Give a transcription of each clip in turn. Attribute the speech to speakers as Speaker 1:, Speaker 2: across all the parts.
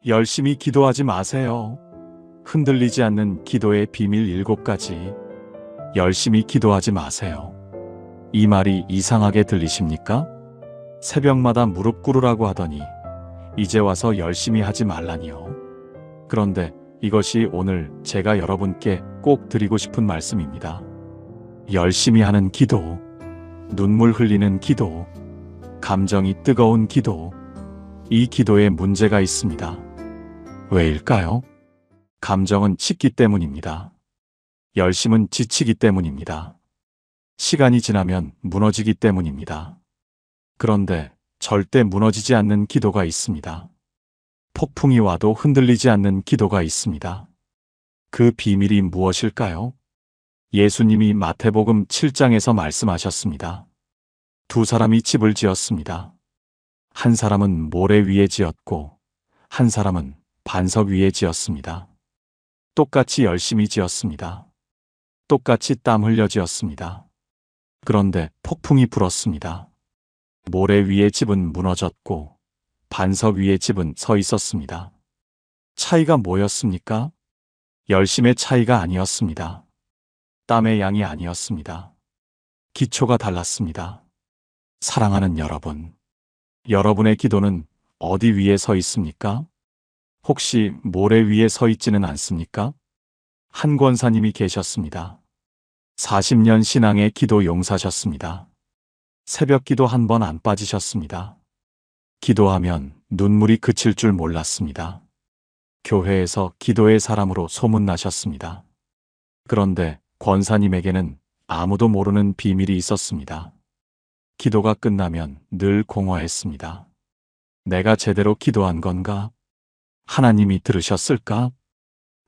Speaker 1: 열심히 기도하지 마세요. 흔들리지 않는 기도의 비밀 7가지. 열심히 기도하지 마세요. 이 말이 이상하게 들리십니까? 새벽마다 무릎 꿇으라고 하더니 이제 와서 열심히 하지 말라니요. 그런데 이것이 오늘 제가 여러분께 꼭 드리고 싶은 말씀입니다. 열심히 하는 기도, 눈물 흘리는 기도, 감정이 뜨거운 기도, 이 기도에 문제가 있습니다. 왜일까요? 감정은 식기 때문입니다. 열심은 지치기 때문입니다. 시간이 지나면 무너지기 때문입니다. 그런데 절대 무너지지 않는 기도가 있습니다. 폭풍이 와도 흔들리지 않는 기도가 있습니다. 그 비밀이 무엇일까요? 예수님이 마태복음 7장에서 말씀하셨습니다. 두 사람이 집을 지었습니다. 한 사람은 모래 위에 지었고 한 사람은 반석 위에 지었습니다. 똑같이 열심히 지었습니다. 똑같이 땀 흘려 지었습니다. 그런데 폭풍이 불었습니다. 모래 위의 집은 무너졌고 반석 위의 집은 서 있었습니다. 차이가 뭐였습니까? 열심의 차이가 아니었습니다. 땀의 양이 아니었습니다. 기초가 달랐습니다. 사랑하는 여러분, 여러분의 기도는 어디 위에 서 있습니까? 혹시 모래 위에 서 있지는 않습니까? 한 권사님이 계셨습니다. 40년 신앙의 기도 용사셨습니다. 새벽 기도 한 번 안 빠지셨습니다. 기도하면 눈물이 그칠 줄 몰랐습니다. 교회에서 기도의 사람으로 소문나셨습니다. 그런데 권사님에게는 아무도 모르는 비밀이 있었습니다. 기도가 끝나면 늘 공허했습니다. 내가 제대로 기도한 건가? 하나님이 들으셨을까?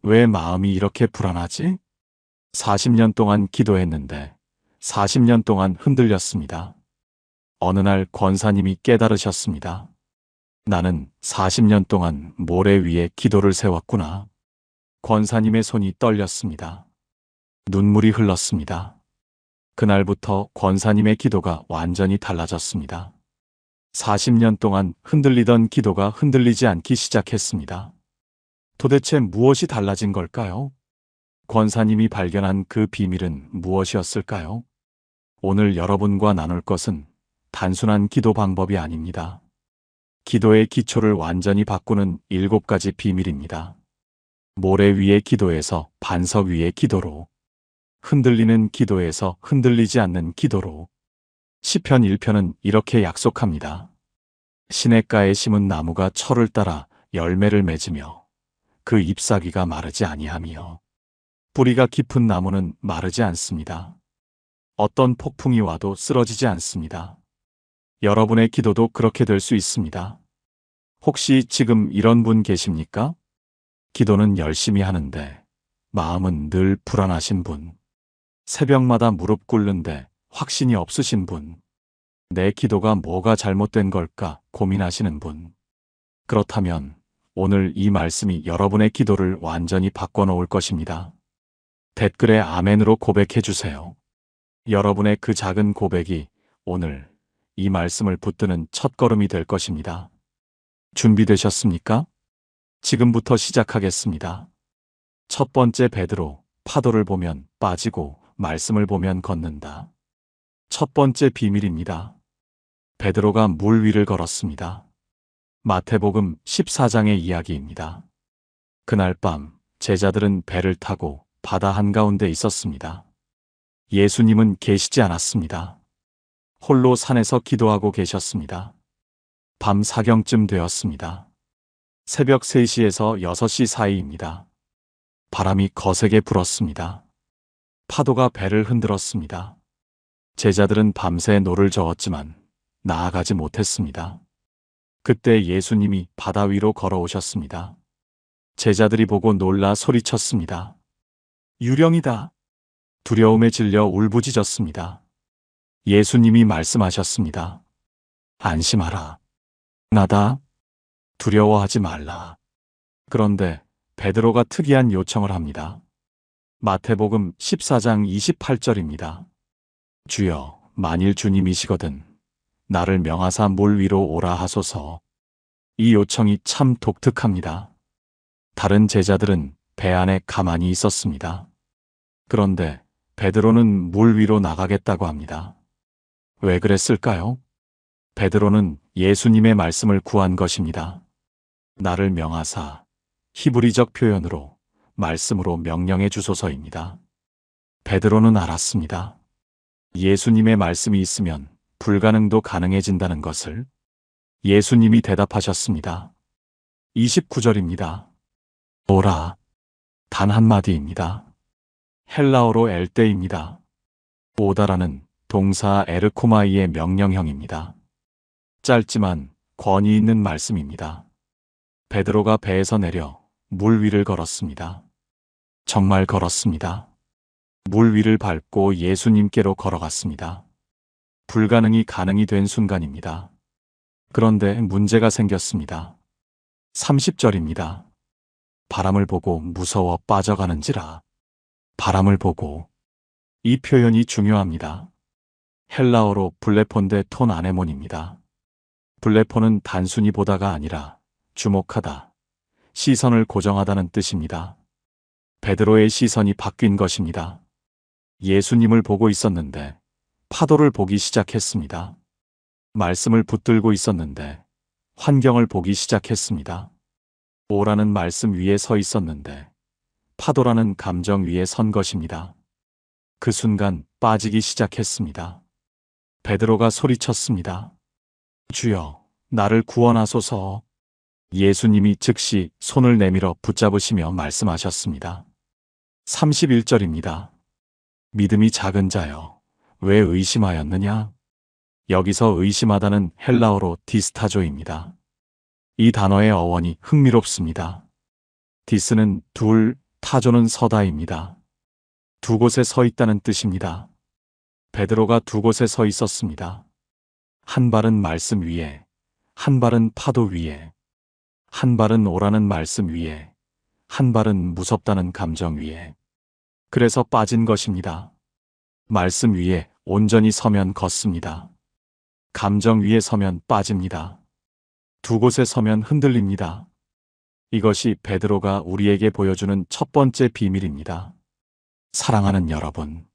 Speaker 1: 왜 마음이 이렇게 불안하지? 40년 동안 기도했는데 40년 동안 흔들렸습니다. 어느 날 권사님이 깨달으셨습니다. 나는 40년 동안 모래 위에 기도를 세웠구나. 권사님의 손이 떨렸습니다. 눈물이 흘렀습니다. 그날부터 권사님의 기도가 완전히 달라졌습니다. 40년 동안 흔들리던 기도가 흔들리지 않기 시작했습니다. 도대체 무엇이 달라진 걸까요? 권사님이 발견한 그 비밀은 무엇이었을까요? 오늘 여러분과 나눌 것은 단순한 기도 방법이 아닙니다. 기도의 기초를 완전히 바꾸는 7가지 비밀입니다. 모래 위의 기도에서 반석 위의 기도로, 흔들리는 기도에서 흔들리지 않는 기도로. 시편 1편은 이렇게 약속합니다. 시냇가에 심은 나무가 철을 따라 열매를 맺으며 그 잎사귀가 마르지 아니하며 뿌리가 깊은 나무는 마르지 않습니다. 어떤 폭풍이 와도 쓰러지지 않습니다. 여러분의 기도도 그렇게 될 수 있습니다. 혹시 지금 이런 분 계십니까? 기도는 열심히 하는데 마음은 늘 불안하신 분. 새벽마다 무릎 꿇는데 확신이 없으신 분. 내 기도가 뭐가 잘못된 걸까 고민하시는 분. 그렇다면 오늘 이 말씀이 여러분의 기도를 완전히 바꿔놓을 것입니다. 댓글에 아멘으로 고백해 주세요. 여러분의 그 작은 고백이 오늘 이 말씀을 붙드는 첫걸음이 될 것입니다. 준비되셨습니까? 지금부터 시작하겠습니다. 첫 번째 베드로, 파도를 보면 빠지고 말씀을 보면 걷는다. 첫 번째 비밀입니다. 베드로가 물 위를 걸었습니다. 마태복음 14장의 이야기입니다. 그날 밤 제자들은 배를 타고 바다 한가운데 있었습니다. 예수님은 계시지 않았습니다. 홀로 산에서 기도하고 계셨습니다. 밤 사경쯤 되었습니다. 새벽 3시에서 6시 사이입니다. 바람이 거세게 불었습니다. 파도가 배를 흔들었습니다. 제자들은 밤새 노를 저었지만 나아가지 못했습니다. 그때 예수님이 바다 위로 걸어오셨습니다. 제자들이 보고 놀라 소리쳤습니다. 유령이다. 두려움에 질려 울부짖었습니다. 예수님이 말씀하셨습니다. 안심하라. 나다. 두려워하지 말라. 그런데 베드로가 특이한 요청을 합니다. 마태복음 14장 28절입니다. 주여, 만일 주님이시거든 나를 명하사 물 위로 오라 하소서. 이 요청이 참 독특합니다. 다른 제자들은 배 안에 가만히 있었습니다. 그런데 베드로는 물 위로 나가겠다고 합니다. 왜 그랬을까요? 베드로는 예수님의 말씀을 구한 것입니다. 나를 명하사, 히브리적 표현으로 말씀으로 명령해 주소서입니다. 베드로는 알았습니다. 예수님의 말씀이 있으면 불가능도 가능해진다는 것을. 예수님이 대답하셨습니다. 29절입니다. 오라. 단 한마디입니다. 헬라어로 엘테입니다. 오다라는 동사 에르코마이의 명령형입니다. 짧지만 권위 있는 말씀입니다. 베드로가 배에서 내려 물 위를 걸었습니다. 정말 걸었습니다. 물 위를 밟고 예수님께로 걸어갔습니다. 불가능이 가능이 된 순간입니다. 그런데 문제가 생겼습니다. 30절입니다. 바람을 보고 무서워 빠져가는지라. 바람을 보고. 이 표현이 중요합니다. 헬라어로 블레폰데 톤 아네몬입니다. 블레폰은 단순히 보다가 아니라 주목하다, 시선을 고정하다는 뜻입니다. 베드로의 시선이 바뀐 것입니다. 예수님을 보고 있었는데 파도를 보기 시작했습니다. 말씀을 붙들고 있었는데 환경을 보기 시작했습니다. 오라는 말씀 위에 서 있었는데 파도라는 감정 위에 선 것입니다. 그 순간 빠지기 시작했습니다. 베드로가 소리쳤습니다. 주여, 나를 구원하소서. 예수님이 즉시 손을 내밀어 붙잡으시며 말씀하셨습니다. 31절입니다. 믿음이 작은 자여, 왜 의심하였느냐? 여기서 의심하다는 헬라어로 디스타조입니다. 이 단어의 어원이 흥미롭습니다. 디스는 둘, 타조는 서다입니다. 두 곳에 서 있다는 뜻입니다. 베드로가 두 곳에 서 있었습니다. 한 발은 말씀 위에, 한 발은 파도 위에, 한 발은 오라는 말씀 위에, 한 발은 무섭다는 감정 위에. 그래서 빠진 것입니다. 말씀 위에 온전히 서면 걷습니다. 감정 위에 서면 빠집니다. 두 곳에 서면 흔들립니다. 이것이 베드로가 우리에게 보여주는 첫 번째 비밀입니다. 사랑하는 여러분,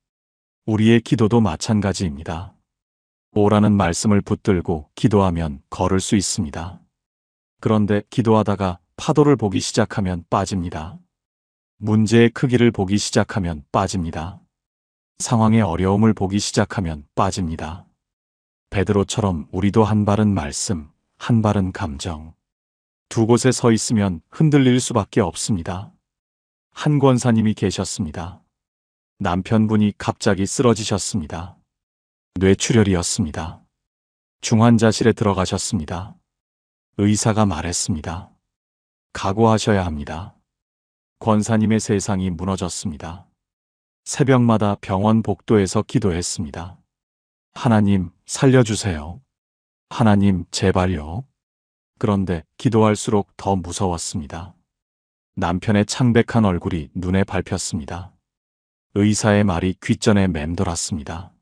Speaker 1: 우리의 기도도 마찬가지입니다. 오라는 말씀을 붙들고 기도하면 걸을 수 있습니다. 그런데 기도하다가 파도를 보기 시작하면 빠집니다. 문제의 크기를 보기 시작하면 빠집니다. 상황의 어려움을 보기 시작하면 빠집니다. 베드로처럼 우리도 한 발은 말씀, 한 발은 감정. 두 곳에 서 있으면 흔들릴 수밖에 없습니다. 한 권사님이 계셨습니다. 남편분이 갑자기 쓰러지셨습니다. 뇌출혈이었습니다. 중환자실에 들어가셨습니다. 의사가 말했습니다. 각오하셔야 합니다. 권사님의 세상이 무너졌습니다. 새벽마다 병원 복도에서 기도했습니다. 하나님, 살려주세요. 하나님, 제발요. 그런데 기도할수록 더 무서웠습니다. 남편의 창백한 얼굴이 눈에 밟혔습니다. 의사의 말이 귓전에 맴돌았습니다.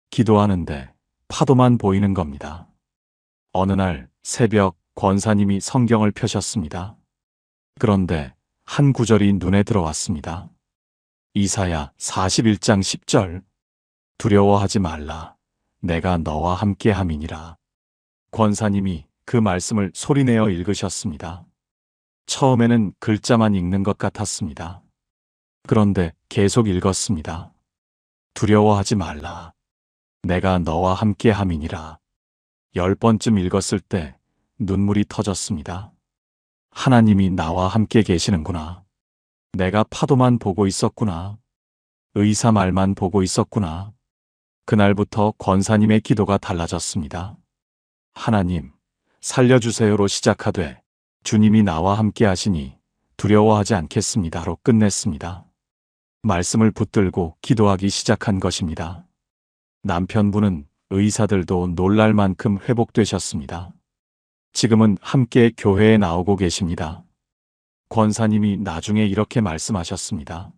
Speaker 1: 기도하는데 파도만 보이는 겁니다. 어느 날 새벽 권사님이 성경을 펴셨습니다. 그런데 한 구절이 눈에 들어왔습니다. 이사야 41장 10절. 두려워하지 말라. 내가 너와 함께 함이니라. 권사님이 그 말씀을 소리내어 읽으셨습니다. 처음에는 글자만 읽는 것 같았습니다. 그런데 계속 읽었습니다. 두려워하지 말라. 내가 너와 함께 함이니라. 10번쯤 읽었을 때 눈물이 터졌습니다. 하나님이 나와 함께 계시는구나. 내가 파도만 보고 있었구나. 의사 말만 보고 있었구나. 그날부터 권사님의 기도가 달라졌습니다. 하나님, 살려주세요로 시작하되 주님이 나와 함께 하시니 두려워하지 않겠습니다로 끝냈습니다. 말씀을 붙들고 기도하기 시작한 것입니다. 남편분은 의사들도 놀랄 만큼 회복되셨습니다. 지금은 함께 교회에 나오고 계십니다. 권사님이 나중에 이렇게 말씀하셨습니다.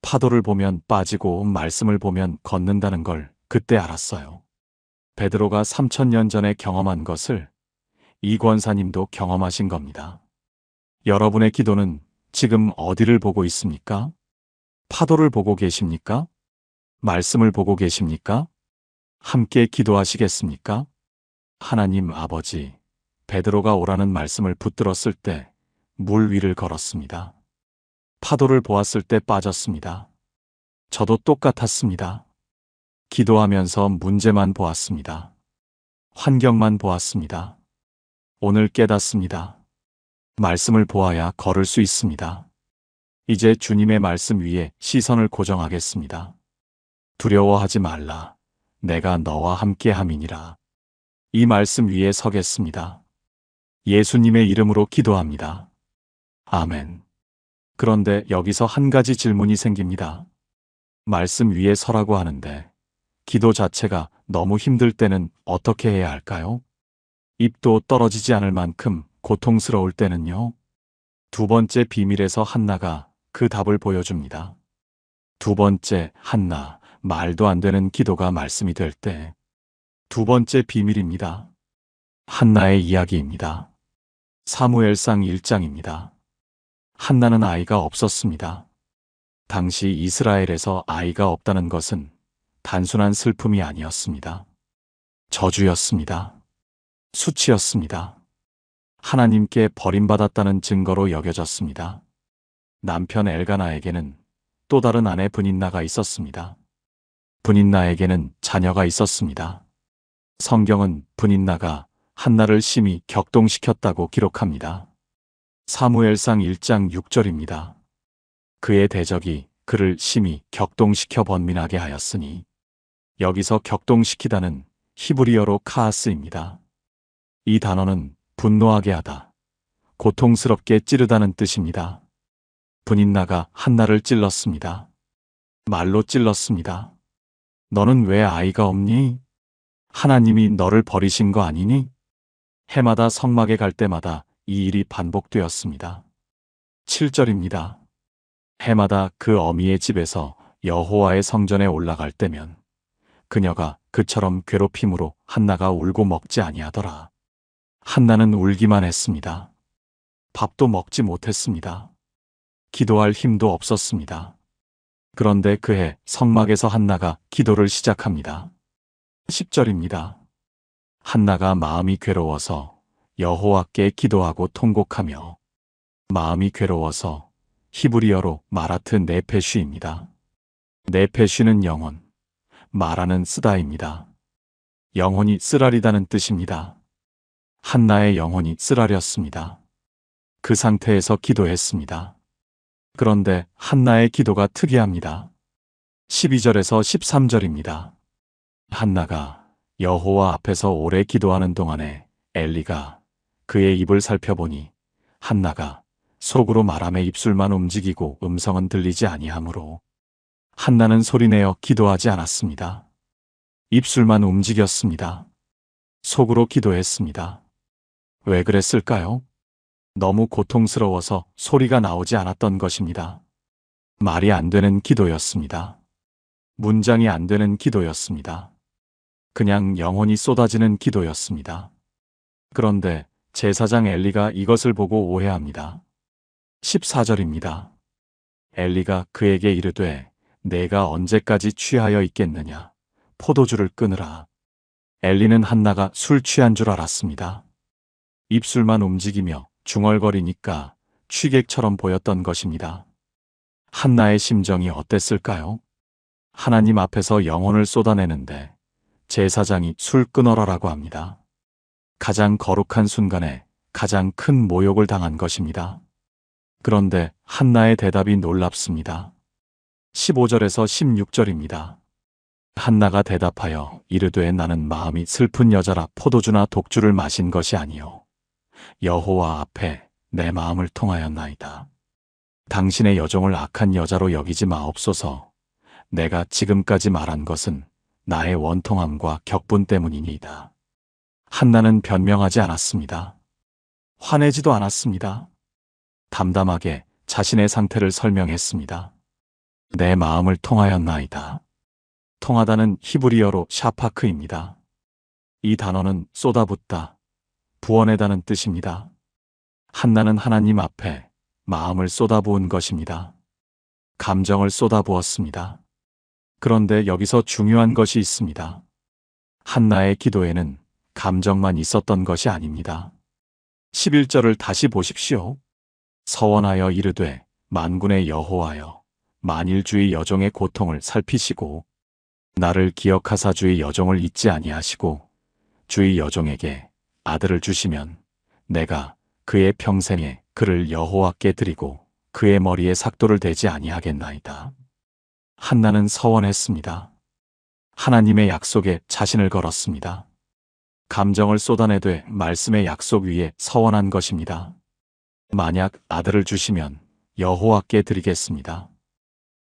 Speaker 1: 파도를 보면 빠지고 말씀을 보면 걷는다는 걸 그때 알았어요. 베드로가 3000년 전에 경험한 것을 이 권사님도 경험하신 겁니다. 여러분의 기도는 지금 어디를 보고 있습니까? 파도를 보고 계십니까? 말씀을 보고 계십니까? 함께 기도하시겠습니까? 하나님 아버지, 베드로가 오라는 말씀을 붙들었을 때 물 위를 걸었습니다. 파도를 보았을 때 빠졌습니다. 저도 똑같았습니다. 기도하면서 문제만 보았습니다. 환경만 보았습니다. 오늘 깨닫습니다. 말씀을 보아야 걸을 수 있습니다. 이제 주님의 말씀 위에 시선을 고정하겠습니다. 두려워하지 말라. 내가 너와 함께 함이니라. 이 말씀 위에 서겠습니다. 예수님의 이름으로 기도합니다. 아멘. 그런데 여기서 한 가지 질문이 생깁니다. 말씀 위에 서라고 하는데 기도 자체가 너무 힘들 때는 어떻게 해야 할까요? 입도 떨어지지 않을 만큼 고통스러울 때는요? 두 번째 비밀에서 한나가 그 답을 보여줍니다. 두 번째, 한나, 말도 안 되는 기도가 말씀이 될 때. 두 번째 비밀입니다. 한나의 이야기입니다. 사무엘상 1장입니다. 한나는 아이가 없었습니다. 당시 이스라엘에서 아이가 없다는 것은 단순한 슬픔이 아니었습니다. 저주였습니다. 수치였습니다. 하나님께 버림받았다는 증거로 여겨졌습니다. 남편 엘가나에게는 또 다른 아내 브닌나가 있었습니다. 브닌나에게는 자녀가 있었습니다. 성경은 브닌나가 한나를 심히 격동시켰다고 기록합니다. 사무엘상 1장 6절입니다. 그의 대적이 그를 심히 격동시켜 번민하게 하였으니, 여기서 격동시키다는 히브리어로 카아스입니다. 이 단어는 분노하게 하다, 고통스럽게 찌르다는 뜻입니다. 브닌나가 한나를 찔렀습니다. 말로 찔렀습니다. 너는 왜 아이가 없니? 하나님이 너를 버리신 거 아니니? 해마다 성막에 갈 때마다 이 일이 반복되었습니다. 7절입니다. 해마다 그 어미의 집에서 여호와의 성전에 올라갈 때면 그녀가 그처럼 괴롭힘으로 한나가 울고 먹지 아니하더라. 한나는 울기만 했습니다. 밥도 먹지 못했습니다. 기도할 힘도 없었습니다. 그런데 그해 성막에서 한나가 기도를 시작합니다. 10절입니다. 한나가 마음이 괴로워서 여호와께 기도하고 통곡하며, 마음이 괴로워서 히브리어로 마라트 네페쉬입니다. 네페쉬는 영혼, 마라는 쓰다입니다. 영혼이 쓰라리다는 뜻입니다. 한나의 영혼이 쓰라렸습니다. 그 상태에서 기도했습니다. 그런데 한나의 기도가 특이합니다. 12절에서 13절입니다. 한나가 여호와 앞에서 오래 기도하는 동안에 엘리가 그의 입을 살펴보니 한나가 속으로 말하며 입술만 움직이고 음성은 들리지 아니하므로 한나는 소리내어 기도하지 않았습니다. 입술만 움직였습니다. 속으로 기도했습니다. 왜 그랬을까요? 너무 고통스러워서 소리가 나오지 않았던 것입니다. 말이 안 되는 기도였습니다. 문장이 안 되는 기도였습니다. 그냥 영혼이 쏟아지는 기도였습니다. 그런데 제사장 엘리가 이것을 보고 오해합니다. 14절입니다. 엘리가 그에게 이르되 내가 언제까지 취하여 있겠느냐, 포도주를 끊으라. 엘리는 한나가 술 취한 줄 알았습니다. 입술만 움직이며 중얼거리니까 취객처럼 보였던 것입니다. 한나의 심정이 어땠을까요? 하나님 앞에서 영혼을 쏟아내는데 제사장이 술 끊어라라고 합니다. 가장 거룩한 순간에 가장 큰 모욕을 당한 것입니다. 그런데 한나의 대답이 놀랍습니다. 15절에서 16절입니다. 한나가 대답하여 이르되 나는 마음이 슬픈 여자라 포도주나 독주를 마신 것이 아니요 여호와 앞에 내 마음을 통하였나이다. 당신의 여종을 악한 여자로 여기지 마옵소서. 내가 지금까지 말한 것은 나의 원통함과 격분 때문이니이다. 한나는 변명하지 않았습니다. 화내지도 않았습니다. 담담하게 자신의 상태를 설명했습니다. 내 마음을 통하였나이다. 통하다는 히브리어로 샤파크입니다. 이 단어는 쏟아붓다, 부어내다는 뜻입니다. 한나는 하나님 앞에 마음을 쏟아부은 것입니다. 감정을 쏟아부었습니다. 그런데 여기서 중요한 것이 있습니다. 한나의 기도에는 감정만 있었던 것이 아닙니다. 11절을 다시 보십시오. 서원하여 이르되 만군의 여호와여 만일 주의 여종의 고통을 살피시고 나를 기억하사 주의 여종을 잊지 아니하시고 주의 여종에게 아들을 주시면 내가 그의 평생에 그를 여호와께 드리고 그의 머리에 삭도를 대지 아니하겠나이다. 한나는 서원했습니다. 하나님의 약속에 자신을 걸었습니다. 감정을 쏟아내되 말씀의 약속 위에 서원한 것입니다. 만약 아들을 주시면 여호와께 드리겠습니다.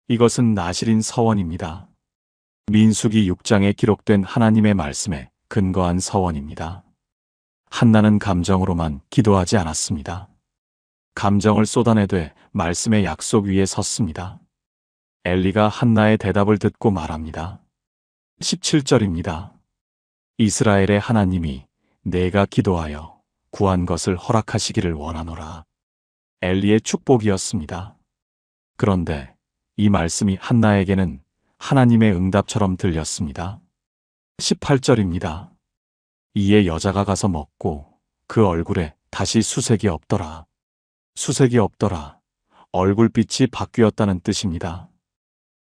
Speaker 1: 이것은 나실인 서원입니다. 민수기 6장에 기록된 하나님의 말씀에 근거한 서원입니다. 한나는 감정으로만 기도하지 않았습니다. 감정을 쏟아내되 말씀의 약속 위에 섰습니다. 엘리가 한나의 대답을 듣고 말합니다. 17절입니다. 이스라엘의 하나님이 내가 기도하여 구한 것을 허락하시기를 원하노라. 엘리의 축복이었습니다. 그런데 이 말씀이 한나에게는 하나님의 응답처럼 들렸습니다. 18절입니다. 이에 여자가 가서 먹고 그 얼굴에 다시 수색이 없더라. 수색이 없더라. 얼굴빛이 바뀌었다는 뜻입니다.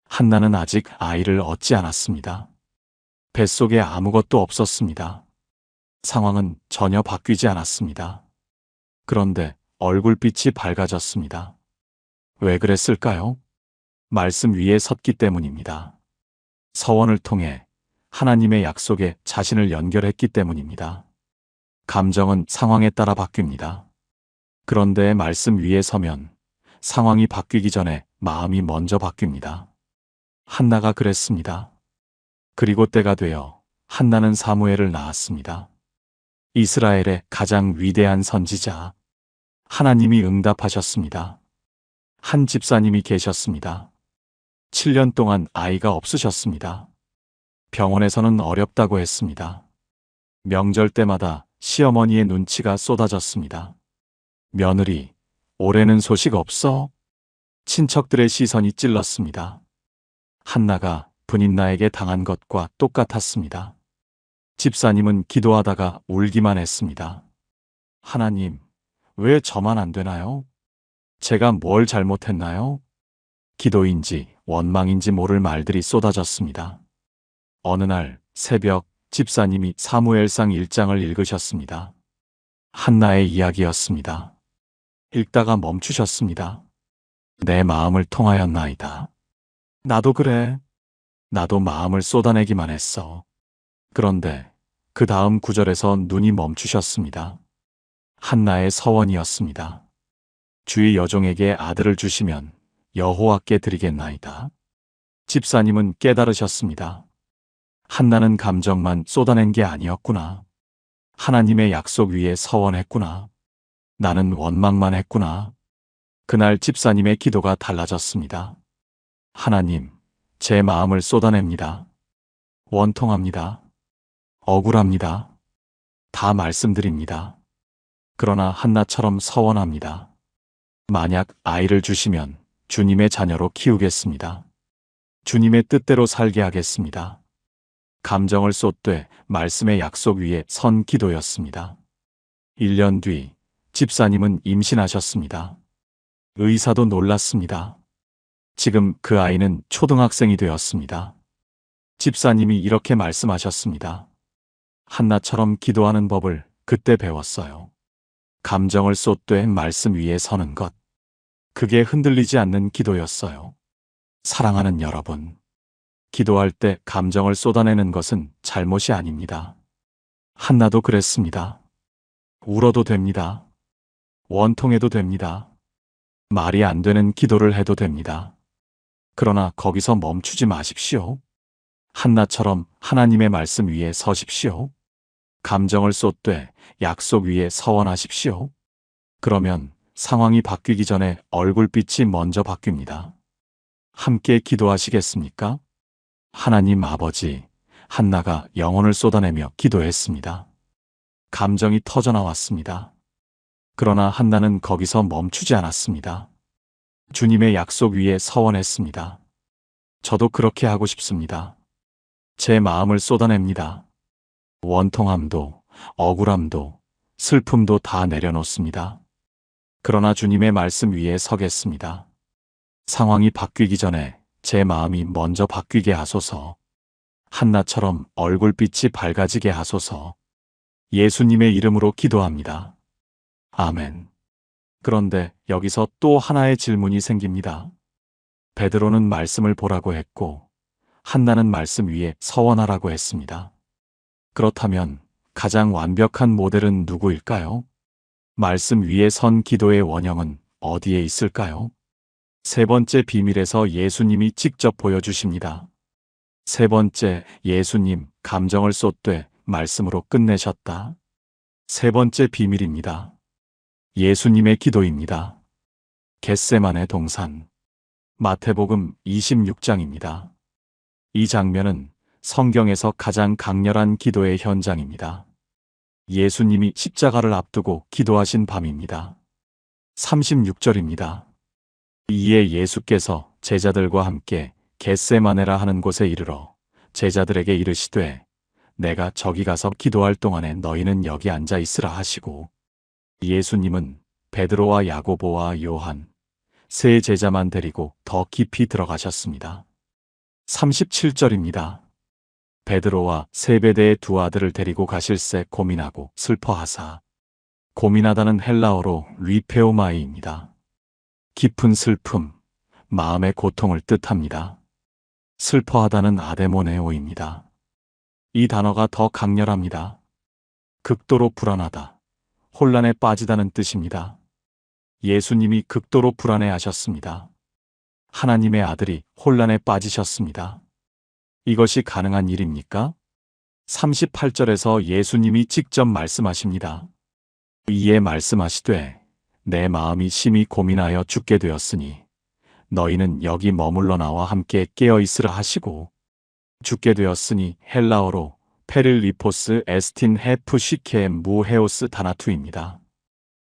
Speaker 1: 한나는 아직 아이를 얻지 않았습니다. 뱃속에 아무것도 없었습니다. 상황은 전혀 바뀌지 않았습니다. 그런데 얼굴빛이 밝아졌습니다. 왜 그랬을까요? 말씀 위에 섰기 때문입니다. 서원을 통해 하나님의 약속에 자신을 연결했기 때문입니다. 감정은 상황에 따라 바뀝니다. 그런데 말씀 위에 서면 상황이 바뀌기 전에 마음이 먼저 바뀝니다. 한나가 그랬습니다. 그리고 때가 되어 한나는 사무엘을 낳았습니다. 이스라엘의 가장 위대한 선지자. 하나님이 응답하셨습니다. 한 집사님이 계셨습니다. 7년 동안 아이가 없으셨습니다. 병원에서는 어렵다고 했습니다. 명절 때마다 시어머니의 눈치가 쏟아졌습니다. 며느리, 올해는 소식 없어? 친척들의 시선이 찔렀습니다. 한나가 분인나에게 당한 것과 똑같았습니다. 집사님은 기도하다가 울기만 했습니다. 하나님, 왜 저만 안 되나요? 제가 뭘 잘못했나요? 기도인지 원망인지 모를 말들이 쏟아졌습니다. 어느 날 새벽 집사님이 사무엘상 1장을 읽으셨습니다. 한나의 이야기였습니다. 읽다가 멈추셨습니다. 내 마음을 통하였나이다. 나도 그래. 나도 마음을 쏟아내기만 했어. 그런데 그 다음 구절에서 눈이 멈추셨습니다. 한나의 서원이었습니다. 주의 여종에게 아들을 주시면 여호와께 드리겠나이다. 집사님은 깨달으셨습니다. 한나는 감정만 쏟아낸 게 아니었구나. 하나님의 약속 위에 서원했구나. 나는 원망만 했구나. 그날 집사님의 기도가 달라졌습니다. 하나님, 제 마음을 쏟아냅니다. 원통합니다. 억울합니다. 다 말씀드립니다. 그러나 한나처럼 서원합니다. 만약 아이를 주시면 주님의 자녀로 키우겠습니다. 주님의 뜻대로 살게 하겠습니다. 감정을 쏟되 말씀의 약속 위에 선 기도였습니다. 1년 뒤 집사님은 임신하셨습니다. 의사도 놀랐습니다. 지금 그 아이는 초등학생이 되었습니다. 집사님이 이렇게 말씀하셨습니다. 한나처럼 기도하는 법을 그때 배웠어요. 감정을 쏟되 말씀 위에 서는 것. 그게 흔들리지 않는 기도였어요. 사랑하는 여러분, 기도할 때 감정을 쏟아내는 것은 잘못이 아닙니다. 한나도 그랬습니다. 울어도 됩니다. 원통해도 됩니다. 말이 안 되는 기도를 해도 됩니다. 그러나 거기서 멈추지 마십시오. 한나처럼 하나님의 말씀 위에 서십시오. 감정을 쏟되 약속 위에 서원하십시오. 그러면 상황이 바뀌기 전에 얼굴빛이 먼저 바뀝니다. 함께 기도하시겠습니까? 하나님 아버지, 한나가 영혼을 쏟아내며 기도했습니다. 감정이 터져나왔습니다. 그러나 한나는 거기서 멈추지 않았습니다. 주님의 약속 위에 서원했습니다. 저도 그렇게 하고 싶습니다. 제 마음을 쏟아냅니다. 원통함도, 억울함도, 슬픔도 다 내려놓습니다. 그러나 주님의 말씀 위에 서겠습니다. 상황이 바뀌기 전에 제 마음이 먼저 바뀌게 하소서. 한나처럼 얼굴빛이 밝아지게 하소서. 예수님의 이름으로 기도합니다. 아멘. 그런데 여기서 또 하나의 질문이 생깁니다. 베드로는 말씀을 보라고 했고, 한나는 말씀 위에 서원하라고 했습니다. 그렇다면 가장 완벽한 모델은 누구일까요? 말씀 위에 선 기도의 원형은 어디에 있을까요? 세 번째 비밀에서 예수님이 직접 보여주십니다. 세 번째, 예수님 감정을 쏟되 말씀으로 끝내셨다. 세 번째 비밀입니다. 예수님의 기도입니다. 겟세마네 동산. 마태복음 26장입니다. 이 장면은 성경에서 가장 강렬한 기도의 현장입니다. 예수님이 십자가를 앞두고 기도하신 밤입니다. 36절입니다. 이에 예수께서 제자들과 함께 겟세마네라 하는 곳에 이르러 제자들에게 이르시되 내가 저기 가서 기도할 동안에 너희는 여기 앉아 있으라 하시고, 예수님은 베드로와 야고보와 요한 세 제자만 데리고 더 깊이 들어가셨습니다. 37절입니다. 베드로와 세베대의 두 아들을 데리고 가실새 고민하고 슬퍼하사. 고민하다는 헬라어로 리페오마이입니다. 깊은 슬픔, 마음의 고통을 뜻합니다. 슬퍼하다는 아데모네오입니다. 이 단어가 더 강렬합니다. 극도로 불안하다, 혼란에 빠지다는 뜻입니다. 예수님이 극도로 불안해하셨습니다. 하나님의 아들이 혼란에 빠지셨습니다. 이것이 가능한 일입니까? 38절에서 예수님이 직접 말씀하십니다. 이에 말씀하시되 내 마음이 심히 고민하여 죽게 되었으니 너희는 여기 머물러 나와 함께 깨어 있으라 하시고, 죽게 되었으니 헬라어로 페릴리포스 에스틴 헤프시케 무헤오스 다나투입니다.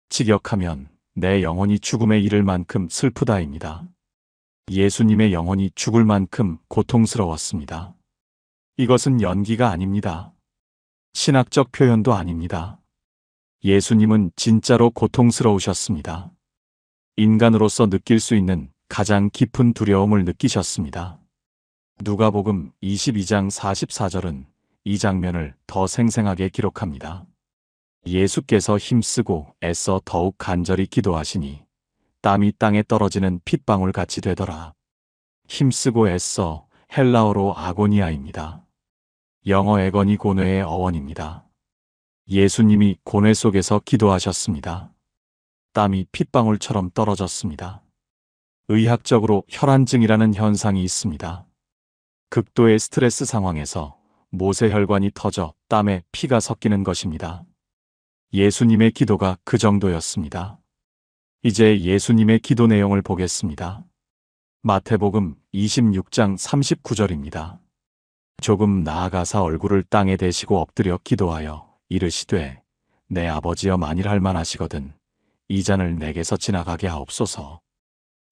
Speaker 1: 직역하면 내 영혼이 죽음에 이를 만큼 슬프다입니다. 예수님의 영혼이 죽을 만큼 고통스러웠습니다. 이것은 연기가 아닙니다. 신학적 표현도 아닙니다. 예수님은 진짜로 고통스러우셨습니다. 인간으로서 느낄 수 있는 가장 깊은 두려움을 느끼셨습니다. 누가복음 22장 44절은 이 장면을 더 생생하게 기록합니다. 예수께서 힘쓰고 애써 더욱 간절히 기도하시니 땀이 땅에 떨어지는 핏방울 같이 되더라. 힘쓰고 애써 헬라어로 아고니아입니다. 영어 에거니 고뇌의 어원입니다. 예수님이 고뇌 속에서 기도하셨습니다. 땀이 핏방울처럼 떨어졌습니다. 의학적으로 혈안증이라는 현상이 있습니다. 극도의 스트레스 상황에서 모세혈관이 터져 땀에 피가 섞이는 것입니다. 예수님의 기도가 그 정도였습니다. 이제 예수님의 기도 내용을 보겠습니다. 마태복음 26장 39절입니다. 조금 나아가사 얼굴을 땅에 대시고 엎드려 기도하여 이르시되 내 아버지여 만일 할만하시거든 이 잔을 내게서 지나가게 하옵소서.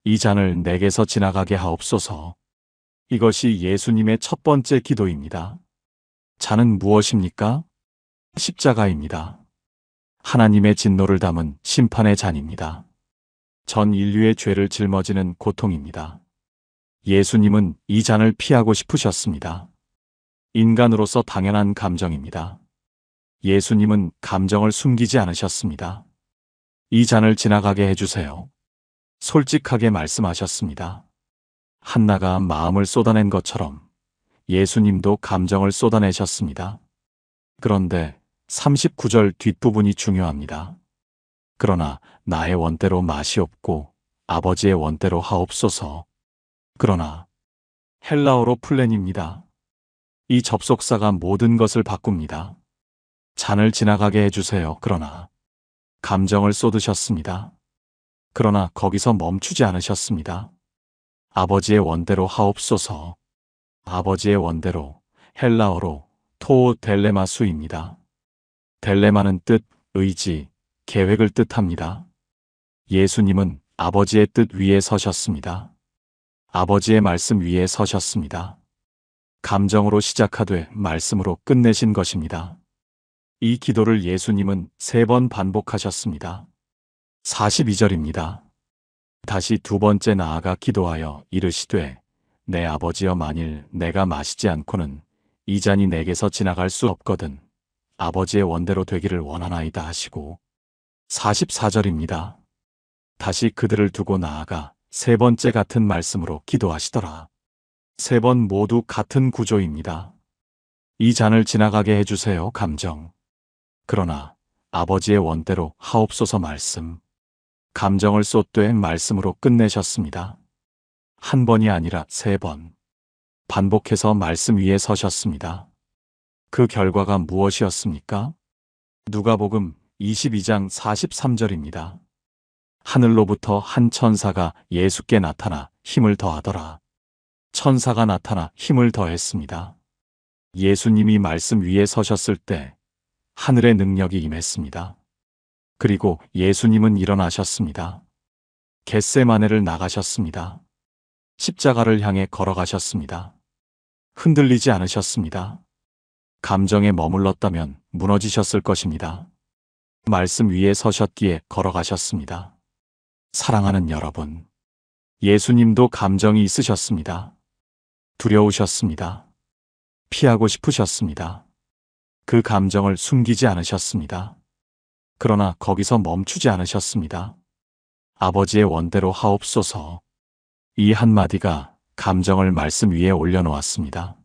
Speaker 1: 이 잔을 내게서 지나가게 하옵소서. 이것이 예수님의 첫 번째 기도입니다. 잔은 무엇입니까? 십자가입니다. 하나님의 진노를 담은 심판의 잔입니다. 전 인류의 죄를 짊어지는 고통입니다. 예수님은 이 잔을 피하고 싶으셨습니다. 인간으로서 당연한 감정입니다. 예수님은 감정을 숨기지 않으셨습니다. 이 잔을 지나가게 해주세요. 솔직하게 말씀하셨습니다. 한나가 마음을 쏟아낸 것처럼 예수님도 감정을 쏟아내셨습니다. 그런데 39절 뒷부분이 중요합니다. 그러나 나의 원대로 맛이 없고 아버지의 원대로 하옵소서. 그러나 헬라어로 플랜입니다. 이 접속사가 모든 것을 바꿉니다. 잔을 지나가게 해주세요. 그러나 감정을 쏟으셨습니다. 그러나 거기서 멈추지 않으셨습니다. 아버지의 원대로 하옵소서. 아버지의 원대로 헬라어로 토 델레마수입니다. 델레마는 뜻, 의지, 계획을 뜻합니다. 예수님은 아버지의 뜻 위에 서셨습니다. 아버지의 말씀 위에 서셨습니다. 감정으로 시작하되 말씀으로 끝내신 것입니다. 이 기도를 예수님은 3번 반복하셨습니다. 42절입니다. 다시 2번째 나아가 기도하여 이르시되 내 아버지여 만일 내가 마시지 않고는 이 잔이 내게서 지나갈 수 없거든 아버지의 원대로 되기를 원하나이다 하시고 44절입니다. 다시 그들을 두고 나아가 3번째 같은 말씀으로 기도하시더라. 3번 모두 같은 구조입니다. 이 잔을 지나가게 해주세요 감정. 그러나 아버지의 원대로 하옵소서 말씀. 감정을 쏟되 말씀으로 끝내셨습니다. 한 번이 아니라 3번. 반복해서 말씀 위에 서셨습니다. 그 결과가 무엇이었습니까? 누가복음 22장 43절입니다. 하늘로부터 한 천사가 예수께 나타나 힘을 더하더라. 천사가 나타나 힘을 더했습니다. 예수님이 말씀 위에 서셨을 때 하늘의 능력이 임했습니다. 그리고 예수님은 일어나셨습니다. 겟세마네를 나가셨습니다. 십자가를 향해 걸어가셨습니다. 흔들리지 않으셨습니다. 감정에 머물렀다면 무너지셨을 것입니다. 말씀 위에 서셨기에 걸어가셨습니다. 사랑하는 여러분, 예수님도 감정이 있으셨습니다. 두려우셨습니다. 피하고 싶으셨습니다. 그 감정을 숨기지 않으셨습니다. 그러나 거기서 멈추지 않으셨습니다. 아버지의 원대로 하옵소서. 이 한마디가 감정을 말씀 위에 올려놓았습니다.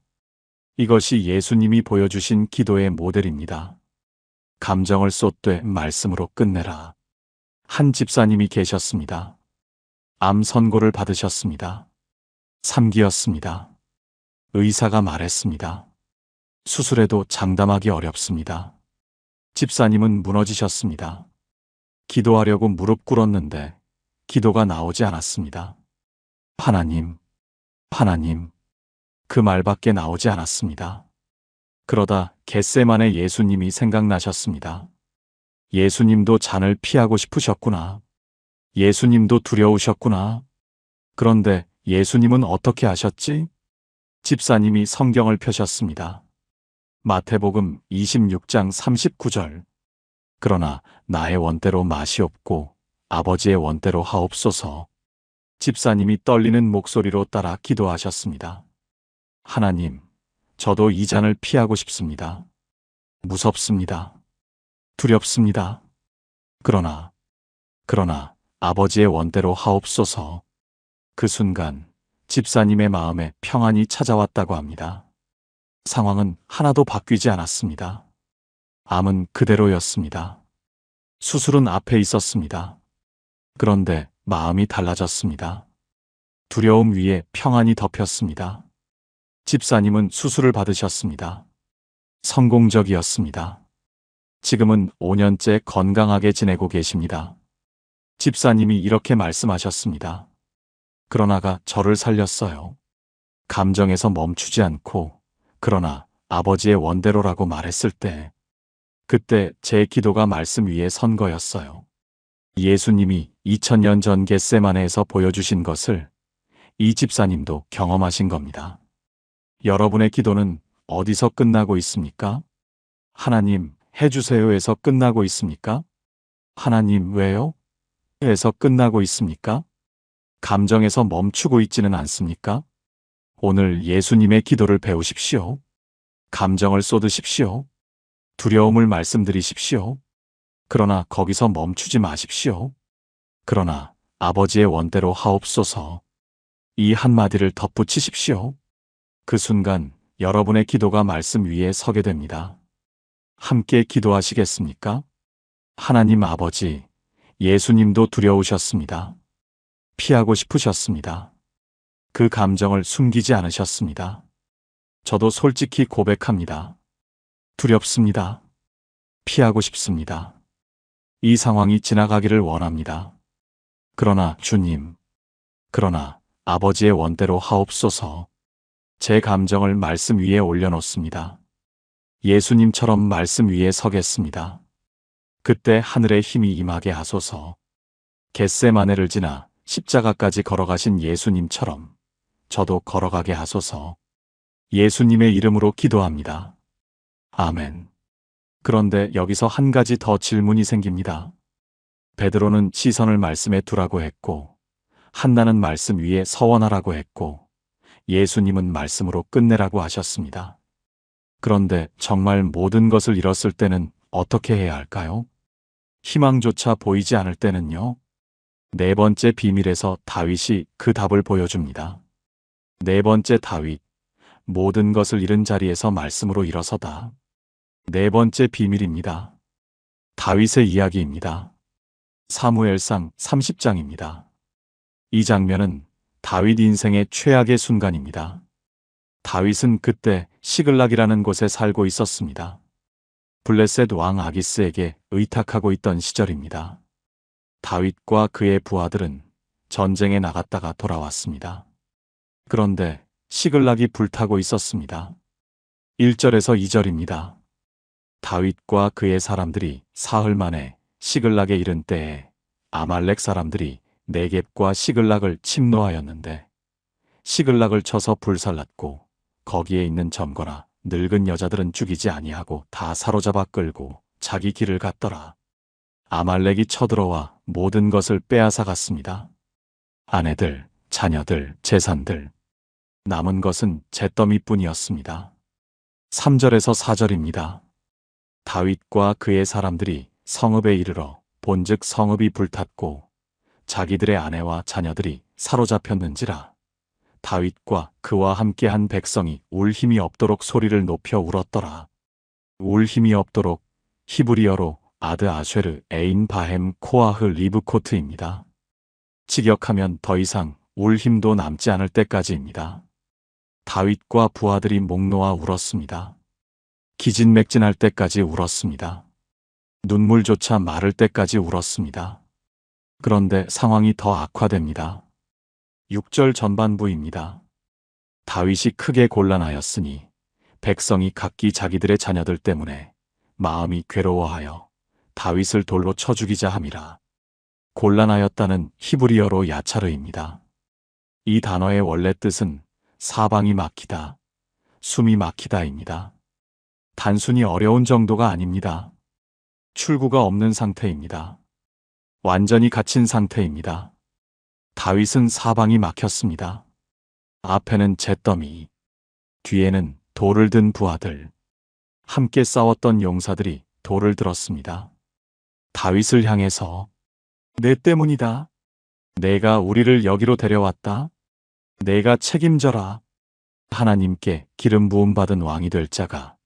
Speaker 1: 이것이 예수님이 보여주신 기도의 모델입니다. 감정을 쏟되 말씀으로 끝내라. 한 집사님이 계셨습니다. 암 선고를 받으셨습니다. 3기였습니다. 의사가 말했습니다. 수술해도 장담하기 어렵습니다. 집사님은 무너지셨습니다. 기도하려고 무릎 꿇었는데 기도가 나오지 않았습니다. 하나님, 하나님, 그 말밖에 나오지 않았습니다. 그러다 겟세마네 예수님이 생각나셨습니다. 예수님도 잔을 피하고 싶으셨구나. 예수님도 두려우셨구나. 그런데 예수님은 어떻게 하셨지? 집사님이 성경을 펴셨습니다. 마태복음 26장 39절. 그러나 나의 원대로 마시옵고 아버지의 원대로 하옵소서. 집사님이 떨리는 목소리로 따라 기도하셨습니다. 하나님, 저도 이 잔을 피하고 싶습니다. 무섭습니다. 두렵습니다. 그러나 아버지의 원대로 하옵소서. 그 순간 집사님의 마음에 평안이 찾아왔다고 합니다. 상황은 하나도 바뀌지 않았습니다. 암은 그대로였습니다. 수술은 앞에 있었습니다. 그런데 마음이 달라졌습니다. 두려움 위에 평안이 덮였습니다. 집사님은 수술을 받으셨습니다. 성공적이었습니다. 지금은 5년째 건강하게 지내고 계십니다. 집사님이 이렇게 말씀하셨습니다. 그러나가 저를 살렸어요. 감정에서 멈추지 않고 그러나 아버지의 원대로라고 말했을 때 그때 제 기도가 말씀 위에 선 거였어요. 예수님이 2000년 전 겟세마네에서 보여주신 것을 이 집사님도 경험하신 겁니다. 여러분의 기도는 어디서 끝나고 있습니까? 하나님, 해주세요에서 끝나고 있습니까? 하나님, 왜요? 에서 끝나고 있습니까? 감정에서 멈추고 있지는 않습니까? 오늘 예수님의 기도를 배우십시오. 감정을 쏟으십시오. 두려움을 말씀드리십시오. 그러나 거기서 멈추지 마십시오. 그러나 아버지의 원대로 하옵소서. 이 한마디를 덧붙이십시오. 그 순간 여러분의 기도가 말씀 위에 서게 됩니다. 함께 기도하시겠습니까? 하나님 아버지, 예수님도 두려우셨습니다. 피하고 싶으셨습니다. 그 감정을 숨기지 않으셨습니다. 저도 솔직히 고백합니다. 두렵습니다. 피하고 싶습니다. 이 상황이 지나가기를 원합니다. 그러나 주님, 그러나 아버지의 원대로 하옵소서. 제 감정을 말씀 위에 올려놓습니다. 예수님처럼 말씀 위에 서겠습니다. 그때 하늘의 힘이 임하게 하소서. 겟세마네를 지나 십자가까지 걸어가신 예수님처럼 저도 걸어가게 하소서. 예수님의 이름으로 기도합니다. 아멘. 그런데 여기서 한 가지 더 질문이 생깁니다. 베드로는 시선을 말씀에 두라고 했고, 한나는 말씀 위에 서원하라고 했고, 예수님은 말씀으로 끝내라고 하셨습니다. 그런데 정말 모든 것을 잃었을 때는 어떻게 해야 할까요? 희망조차 보이지 않을 때는요? 네 번째 비밀에서 다윗이 그 답을 보여줍니다. 네 번째 다윗, 모든 것을 잃은 자리에서 말씀으로 일어서다. 네 번째 비밀입니다. 다윗의 이야기입니다. 사무엘상 30장입니다. 이 장면은 다윗 인생의 최악의 순간입니다. 다윗은 그때 시글락이라는 곳에 살고 있었습니다. 블레셋 왕 아기스에게 의탁하고 있던 시절입니다. 다윗과 그의 부하들은 전쟁에 나갔다가 돌아왔습니다. 그런데 시글락이 불타고 있었습니다. 1절에서 2절입니다. 다윗과 그의 사람들이 사흘 만에 시글락에 이른 때에 아말렉 사람들이 네겝과 시글락을 침노하였는데 시글락을 쳐서 불살랐고 거기에 있는 점거나 늙은 여자들은 죽이지 아니하고 다 사로잡아 끌고 자기 길을 갔더라. 아말렉이 쳐들어와 모든 것을 빼앗아 갔습니다. 아내들, 자녀들, 재산들. 남은 것은 잿더미뿐이었습니다. 3절에서 4절입니다. 다윗과 그의 사람들이 성읍에 이르러 본즉 성읍이 불탔고 자기들의 아내와 자녀들이 사로잡혔는지라. 다윗과 그와 함께한 백성이 울 힘이 없도록 소리를 높여 울었더라. 울 힘이 없도록 히브리어로 아드 아쉐르 에인 바햄 코아흐 리브코트입니다. 직역하면 더 이상 울 힘도 남지 않을 때까지입니다. 다윗과 부하들이 목 놓아 울었습니다. 기진맥진할 때까지 울었습니다. 눈물조차 마를 때까지 울었습니다. 그런데 상황이 더 악화됩니다. 6절 전반부입니다. 다윗이 크게 곤란하였으니 백성이 각기 자기들의 자녀들 때문에 마음이 괴로워하여 다윗을 돌로 쳐 죽이자 함이라. 곤란하였다는 히브리어로 야차르입니다. 이 단어의 원래 뜻은 사방이 막히다, 숨이 막히다입니다. 단순히 어려운 정도가 아닙니다. 출구가 없는 상태입니다. 완전히 갇힌 상태입니다. 다윗은 사방이 막혔습니다. 앞에는 잿더미, 뒤에는 돌을 든 부하들, 함께 싸웠던 용사들이 돌을 들었습니다. 다윗을 향해서 내 때문이다. 내가 우리를 여기로 데려왔다. 내가 책임져라. 하나님께 기름 부음 받은 왕이 될 자가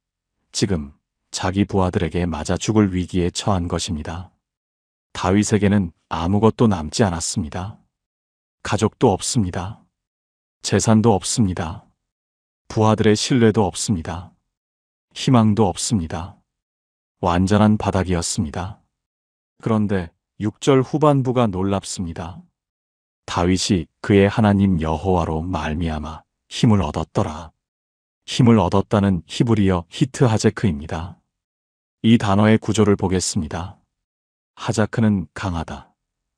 Speaker 1: 지금 자기 부하들에게 맞아 죽을 위기에 처한 것입니다. 다윗에게는 아무것도 남지 않았습니다. 가족도 없습니다. 재산도 없습니다. 부하들의 신뢰도 없습니다. 희망도 없습니다. 완전한 바닥이었습니다. 그런데 6절 후반부가 놀랍습니다. 다윗이 그의 하나님 여호와로 말미암아 힘을 얻었더라. 힘을 얻었다는 히브리어 히트 하제크입니다. 이 단어의 구조를 보겠습니다. 하자크는 강하다,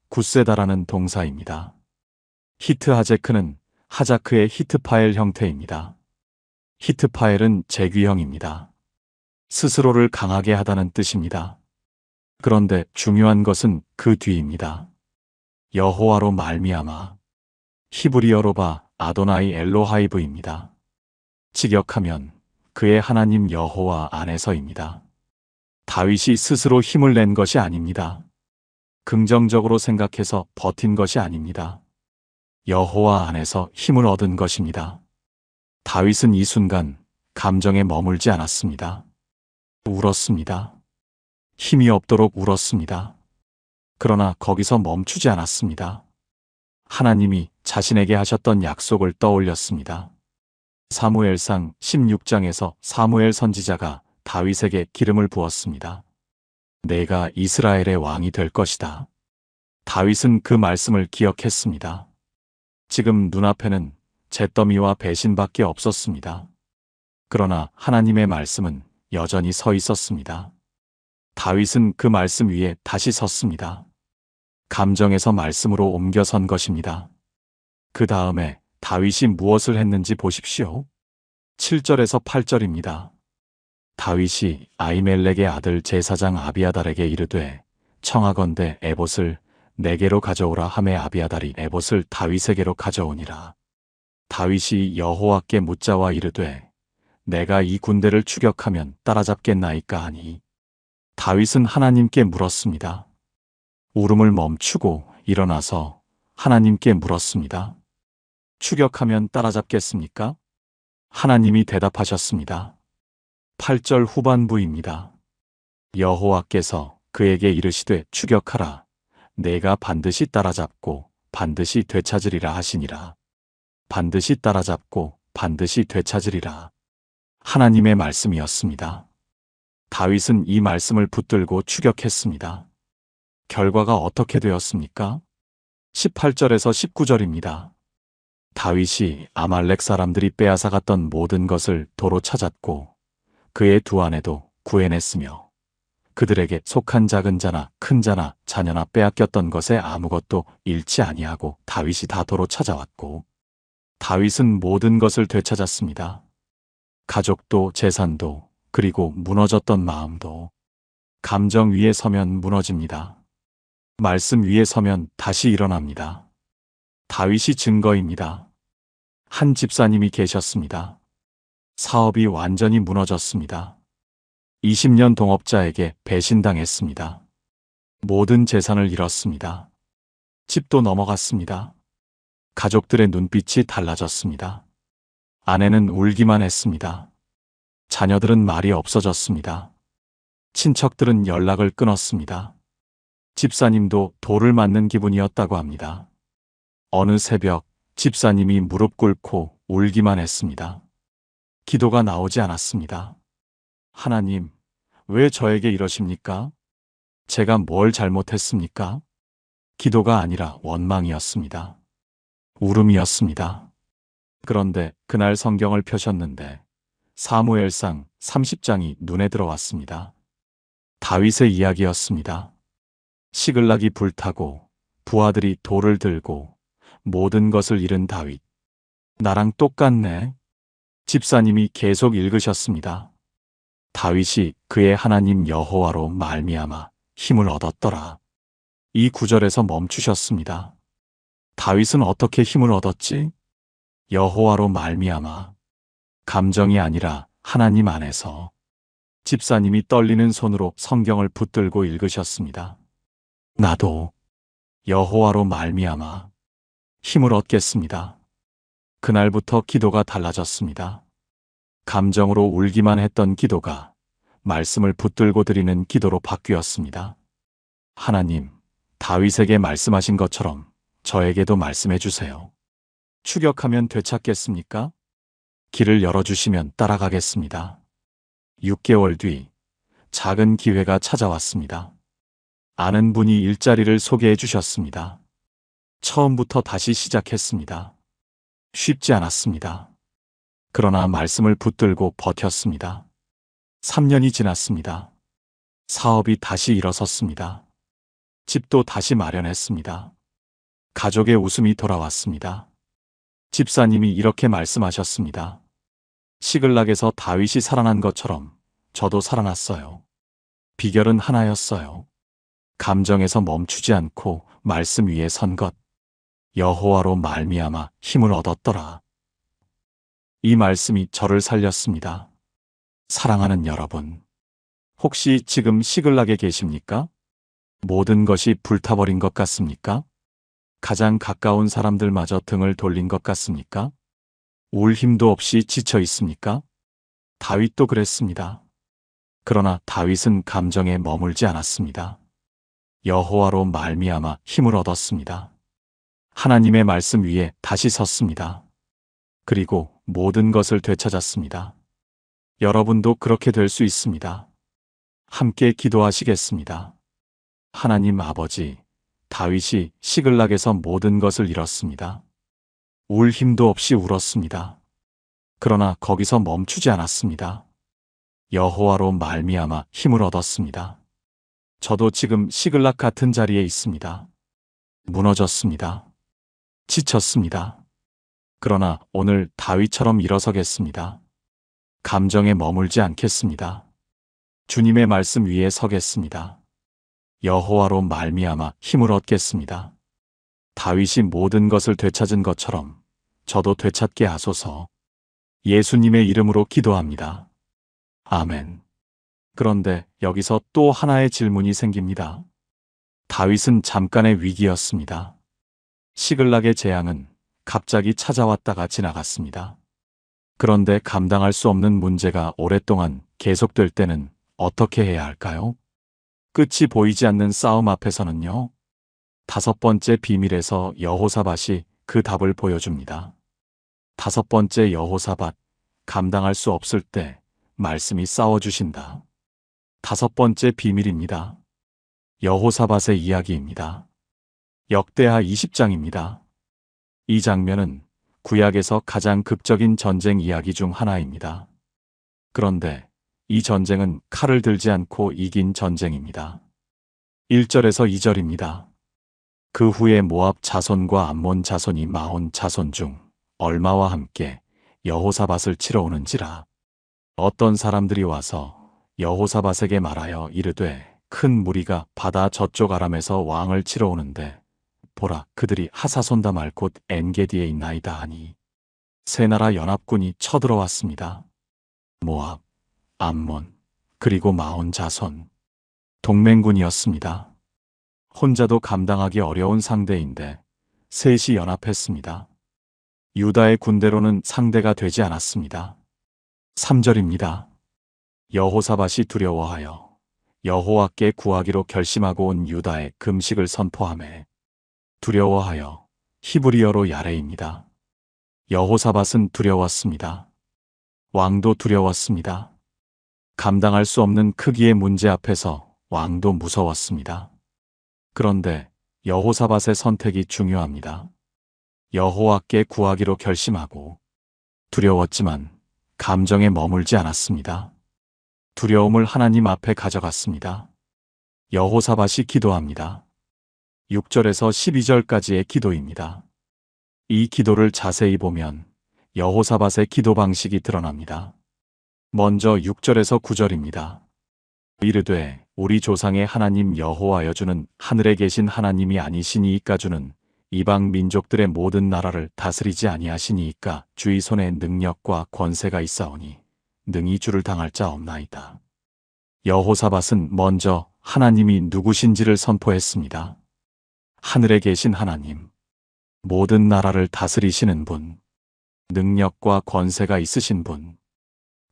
Speaker 1: 굳세다라는 동사입니다. 히트 하제크는 하자크의 히트파엘 형태입니다. 히트파엘은 재귀형입니다. 스스로를 강하게 하다는 뜻입니다. 그런데 중요한 것은 그 뒤입니다. 여호와로 말미암아. 히브리어로 봐 아도나이 엘로하이브입니다. 직역하면 그의 하나님 여호와 안에서입니다. 다윗이 스스로 힘을 낸 것이 아닙니다. 긍정적으로 생각해서 버틴 것이 아닙니다. 여호와 안에서 힘을 얻은 것입니다. 다윗은 이 순간 감정에 머물지 않았습니다. 울었습니다. 힘이 없도록 울었습니다. 그러나 거기서 멈추지 않았습니다. 하나님이 자신에게 하셨던 약속을 떠올렸습니다. 사무엘상 16장에서 사무엘 선지자가 다윗에게 기름을 부었습니다. 내가 이스라엘의 왕이 될 것이다. 다윗은 그 말씀을 기억했습니다. 지금 눈앞에는 잿더미와 배신밖에 없었습니다. 그러나 하나님의 말씀은 여전히 서 있었습니다. 다윗은 그 말씀 위에 다시 섰습니다. 감정에서 말씀으로 옮겨 선 것입니다. 그 다음에 다윗이 무엇을 했는지 보십시오. 7절에서 8절입니다. 다윗이 아히멜렉의 아들 제사장 아비아달에게 이르되 청하건대 에봇을 내게로 가져오라 하매 아비아달이 에봇을 다윗에게로 가져오니라. 다윗이 여호와께 묻자와 이르되 내가 이 군대를 추격하면 따라잡겠나이까 하니 다윗은 하나님께 물었습니다. 울음을 멈추고 일어나서 하나님께 물었습니다. 추격하면 따라잡겠습니까? 하나님이 대답하셨습니다. 8절 후반부입니다. 여호와께서 그에게 이르시되 추격하라. 내가 반드시 따라잡고 반드시 되찾으리라 하시니라. 반드시 따라잡고 반드시 되찾으리라. 하나님의 말씀이었습니다. 다윗은 이 말씀을 붙들고 추격했습니다. 결과가 어떻게 되었습니까? 18절에서 19절입니다. 다윗이 아말렉 사람들이 빼앗아갔던 모든 것을 도로 찾았고 그의 두 아내도 구해냈으며 그들에게 속한 작은 자나 큰 자나 자녀나 빼앗겼던 것에 아무것도 잃지 아니하고 다윗이 다 도로 찾아왔고 다윗은 모든 것을 되찾았습니다. 가족도 재산도 그리고 무너졌던 마음도. 감정 위에 서면 무너집니다. 말씀 위에 서면 다시 일어납니다. 다윗이 증거입니다. 한 집사님이 계셨습니다. 사업이 완전히 무너졌습니다. 20년 동업자에게 배신당했습니다. 모든 재산을 잃었습니다. 집도 넘어갔습니다. 가족들의 눈빛이 달라졌습니다. 아내는 울기만 했습니다. 자녀들은 말이 없어졌습니다. 친척들은 연락을 끊었습니다. 집사님도 돌을 맞는 기분이었다고 합니다. 어느 새벽 집사님이 무릎 꿇고 울기만 했습니다. 기도가 나오지 않았습니다. 하나님, 왜 저에게 이러십니까? 제가 뭘 잘못했습니까? 기도가 아니라 원망이었습니다. 울음이었습니다. 그런데 그날 성경을 펴셨는데 사무엘상 30장이 눈에 들어왔습니다. 다윗의 이야기였습니다. 시글락이 불타고 부하들이 돌을 들고 모든 것을 잃은 다윗. 나랑 똑같네. 집사님이 계속 읽으셨습니다. 다윗이 그의 하나님 여호와로 말미암아 힘을 얻었더라. 이 구절에서 멈추셨습니다. 다윗은 어떻게 힘을 얻었지? 여호와로 말미암아. 감정이 아니라 하나님 안에서. 집사님이 떨리는 손으로 성경을 붙들고 읽으셨습니다. 나도 여호와로 말미암아 힘을 얻겠습니다. 그날부터 기도가 달라졌습니다. 감정으로 울기만 했던 기도가 말씀을 붙들고 드리는 기도로 바뀌었습니다. 하나님, 다윗에게 말씀하신 것처럼 저에게도 말씀해 주세요. 추격하면 되찾겠습니까? 길을 열어주시면 따라가겠습니다. 6개월 뒤 작은 기회가 찾아왔습니다. 아는 분이 일자리를 소개해 주셨습니다. 처음부터 다시 시작했습니다. 쉽지 않았습니다. 그러나 말씀을 붙들고 버텼습니다. 3년이 지났습니다. 사업이 다시 일어섰습니다. 집도 다시 마련했습니다. 가족의 웃음이 돌아왔습니다. 집사님이 이렇게 말씀하셨습니다. 시글락에서 다윗이 살아난 것처럼 저도 살아났어요. 비결은 하나였어요. 감정에서 멈추지 않고 말씀 위에 선 것. 여호와로 말미암아 힘을 얻었더라. 이 말씀이 저를 살렸습니다. 사랑하는 여러분, 혹시 지금 시글락에 계십니까? 모든 것이 불타버린 것 같습니까? 가장 가까운 사람들마저 등을 돌린 것 같습니까? 울 힘도 없이 지쳐 있습니까? 다윗도 그랬습니다. 그러나 다윗은 감정에 머물지 않았습니다. 여호와로 말미암아 힘을 얻었습니다. 하나님의 말씀 위에 다시 섰습니다. 그리고 모든 것을 되찾았습니다. 여러분도 그렇게 될 수 있습니다. 함께 기도하시겠습니다. 하나님 아버지, 다윗이 시글락에서 모든 것을 잃었습니다. 울 힘도 없이 울었습니다. 그러나 거기서 멈추지 않았습니다. 여호와로 말미암아 힘을 얻었습니다. 저도 지금 시글락 같은 자리에 있습니다. 무너졌습니다. 지쳤습니다. 그러나 오늘 다윗처럼 일어서겠습니다. 감정에 머물지 않겠습니다. 주님의 말씀 위에 서겠습니다. 여호와로 말미암아 힘을 얻겠습니다. 다윗이 모든 것을 되찾은 것처럼 저도 되찾게 하소서. 예수님의 이름으로 기도합니다. 아멘. 그런데 여기서 또 하나의 질문이 생깁니다. 다윗은 잠깐의 위기였습니다. 시글락의 재앙은 갑자기 찾아왔다가 지나갔습니다. 그런데 감당할 수 없는 문제가 오랫동안 계속될 때는 어떻게 해야 할까요? 끝이 보이지 않는 싸움 앞에서는요. 5번째 비밀에서 여호사밧이 그 답을 보여줍니다. 5번째 여호사밧, 감당할 수 없을 때 말씀이 싸워주신다. 5번째 비밀입니다. 여호사밧의 이야기입니다. 역대하 20장입니다. 이 장면은 구약에서 가장 극적인 전쟁 이야기 중 하나입니다. 그런데 이 전쟁은 칼을 들지 않고 이긴 전쟁입니다. 1절에서 2절입니다. 그 후에 모압 자손과 암몬 자손이 마온 자손 중 얼마와 함께 여호사밧을 치러 오는지라. 어떤 사람들이 와서 여호사밧에게 말하여 이르되 큰 무리가 바다 저쪽 아람에서 왕을 치러 오는데 보라 그들이 하사손다말 곧 엔게디에 있나이다 하니 세 나라 연합군이 쳐들어왔습니다. 모압, 암몬, 그리고 마온 자손. 동맹군이었습니다. 혼자도 감당하기 어려운 상대인데 셋이 연합했습니다. 유다의 군대로는 상대가 되지 않았습니다. 3절입니다. 여호사밧이 두려워하여 여호와께 구하기로 결심하고 온 유다의 금식을 선포하매 두려워하여 히브리어로 야레입니다. 여호사밧은 두려웠습니다. 왕도 두려웠습니다. 감당할 수 없는 크기의 문제 앞에서 왕도 무서웠습니다. 그런데 여호사밧의 선택이 중요합니다. 여호와께 구하기로 결심하고 두려웠지만 감정에 머물지 않았습니다. 두려움을 하나님 앞에 가져갔습니다. 여호사밧이 기도합니다. 6절에서 12절까지의 기도입니다. 이 기도를 자세히 보면 여호사밧의 기도 방식이 드러납니다. 먼저 6절에서 9절입니다. 이르되 우리 조상의 하나님 여호와여 주는 하늘에 계신 하나님이 아니시니이까 주는 이방 민족들의 모든 나라를 다스리지 아니하시니이까 주의 손에 능력과 권세가 있사오니 능히 주를 당할 자 없나이다. 여호사밧은 먼저 하나님이 누구신지를 선포했습니다. 하늘에 계신 하나님, 모든 나라를 다스리시는 분, 능력과 권세가 있으신 분,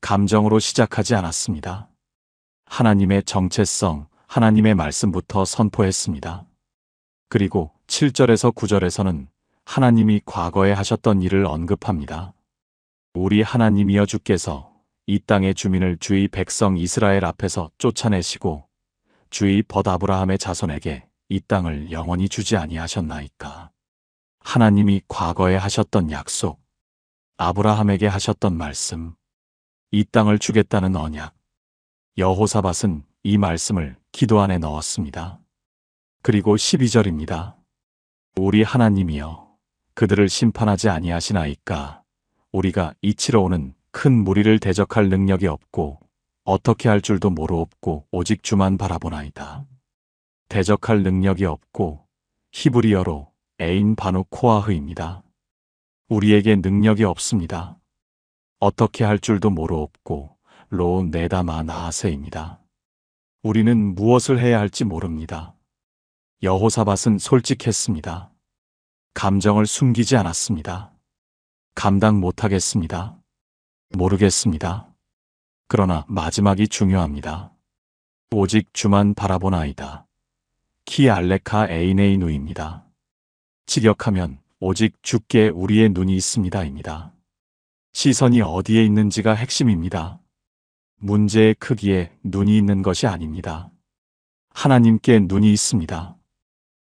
Speaker 1: 감정으로 시작하지 않았습니다. 하나님의 정체성, 하나님의 말씀부터 선포했습니다. 그리고 7절에서 9절에서는 하나님이 과거에 하셨던 일을 언급합니다. 우리 하나님이여 주께서 이 땅의 주민을 주의 백성 이스라엘 앞에서 쫓아내시고 주의 벗 아브라함의 자손에게 이 땅을 영원히 주지 아니하셨나이까. 하나님이 과거에 하셨던 약속, 아브라함에게 하셨던 말씀, 이 땅을 주겠다는 언약. 여호사밧은 이 말씀을 기도 안에 넣었습니다. 그리고 12절입니다. 우리 하나님이여 그들을 심판하지 아니하시나이까. 우리가 이치러 오는 큰 무리를 대적할 능력이 없고 어떻게 할 줄도 모르옵고 오직 주만 바라보나이다. 대적할 능력이 없고 히브리어로 에인 바누 코아흐입니다. 우리에게 능력이 없습니다. 어떻게 할 줄도 모르옵고 로 네다마 나하세입니다. 우리는 무엇을 해야 할지 모릅니다. 여호사밧은 솔직했습니다. 감정을 숨기지 않았습니다. 감당 못하겠습니다. 모르겠습니다. 그러나 마지막이 중요합니다. 오직 주만 바라보나이다. 키 알레카 에이네이누입니다. 직역하면 오직 주께 우리의 눈이 있습니다입니다. 시선이 어디에 있는지가 핵심입니다. 문제의 크기에 눈이 있는 것이 아닙니다. 하나님께 눈이 있습니다.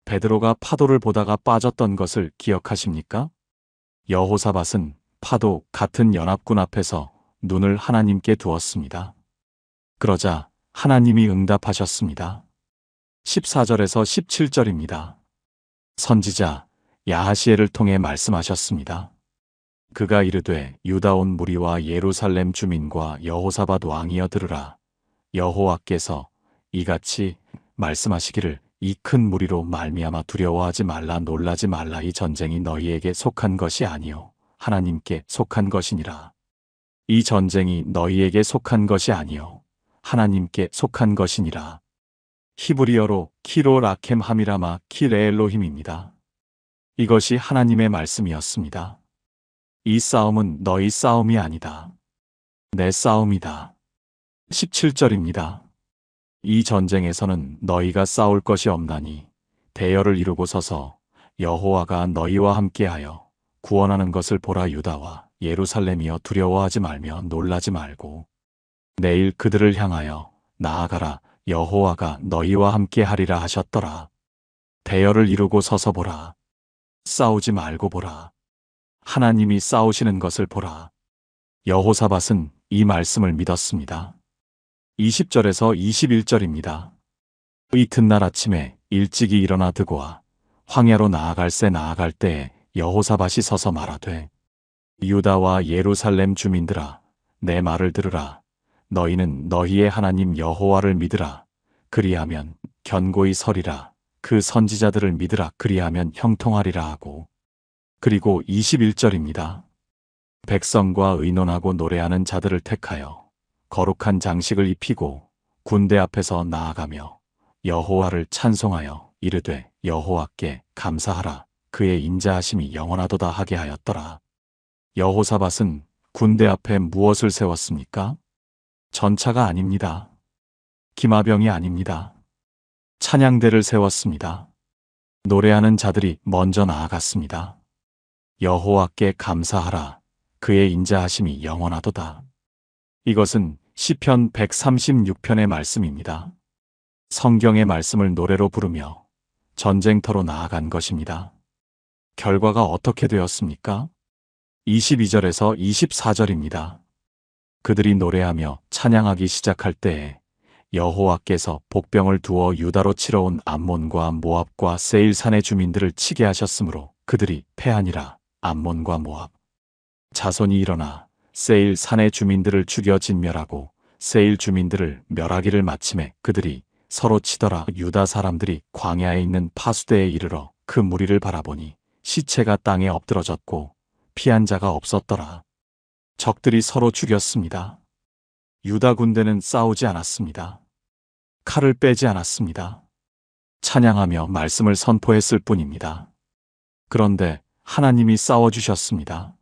Speaker 1: 베드로가 파도를 보다가 빠졌던 것을 기억하십니까? 여호사밧은 파도 같은 연합군 앞에서 눈을 하나님께 두었습니다. 그러자 하나님이 응답하셨습니다. 14절에서 17절입니다. 선지자 야하시엘을 통해 말씀하셨습니다. 그가 이르되 유다 온 무리와 예루살렘 주민과 여호사밧 왕이여 들으라. 여호와께서 이같이 말씀하시기를 이 큰 무리로 말미암아 두려워하지 말라 놀라지 말라. 이 전쟁이 너희에게 속한 것이 아니요 하나님께 속한 것이니라. 이 전쟁이 너희에게 속한 것이 아니요 하나님께 속한 것이니라. 히브리어로 키로 라켐 하미라마 키레엘로힘입니다. 이것이 하나님의 말씀이었습니다. 이 싸움은 너희 싸움이 아니다. 내 싸움이다. 17절입니다. 이 전쟁에서는 너희가 싸울 것이 없나니 대열을 이루고 서서 여호와가 너희와 함께하여 구원하는 것을 보라. 유다와 예루살렘이여 두려워하지 말며 놀라지 말고 내일 그들을 향하여 나아가라. 여호와가 너희와 함께하리라 하셨더라. 대열을 이루고 서서 보라. 싸우지 말고 보라. 하나님이 싸우시는 것을 보라. 여호사밧은 이 말씀을 믿었습니다. 20절에서 21절입니다. 이튿날 아침에 일찍이 일어나 드고와 황야로 나아갈 때에 여호사밧이 서서 말하되 유다와 예루살렘 주민들아 내 말을 들으라. 너희는 너희의 하나님 여호와를 믿으라. 그리하면 견고히 서리라. 그 선지자들을 믿으라. 그리하면 형통하리라 하고. 그리고 21절입니다. 백성과 의논하고 노래하는 자들을 택하여 거룩한 장식을 입히고 군대 앞에서 나아가며 여호와를 찬송하여 이르되 여호와께 감사하라. 그의 인자하심이 영원하도다 하게 하였더라. 여호사밧은 군대 앞에 무엇을 세웠습니까? 전차가 아닙니다. 기마병이 아닙니다. 찬양대를 세웠습니다. 노래하는 자들이 먼저 나아갔습니다. 여호와께 감사하라. 그의 인자하심이 영원하도다. 이것은 시편 136편의 말씀입니다. 성경의 말씀을 노래로 부르며 전쟁터로 나아간 것입니다. 결과가 어떻게 되었습니까? 22절에서 24절입니다. 그들이 노래하며 찬양하기 시작할 때에 여호와께서 복병을 두어 유다로 치러 온 암몬과 모압과 세일 산의 주민들을 치게 하셨으므로 그들이 패하니라. 암몬과 모압 자손이 일어나 세일 산의 주민들을 죽여 진멸하고 세일 주민들을 멸하기를 마침에 그들이 서로 치더라. 유다 사람들이 광야에 있는 파수대에 이르러 그 무리를 바라보니 시체가 땅에 엎드러졌고 피한 자가 없었더라. 적들이 서로 죽였습니다. 유다 군대는 싸우지 않았습니다. 칼을 빼지 않았습니다. 찬양하며 말씀을 선포했을 뿐입니다. 그런데 하나님이 싸워주셨습니다.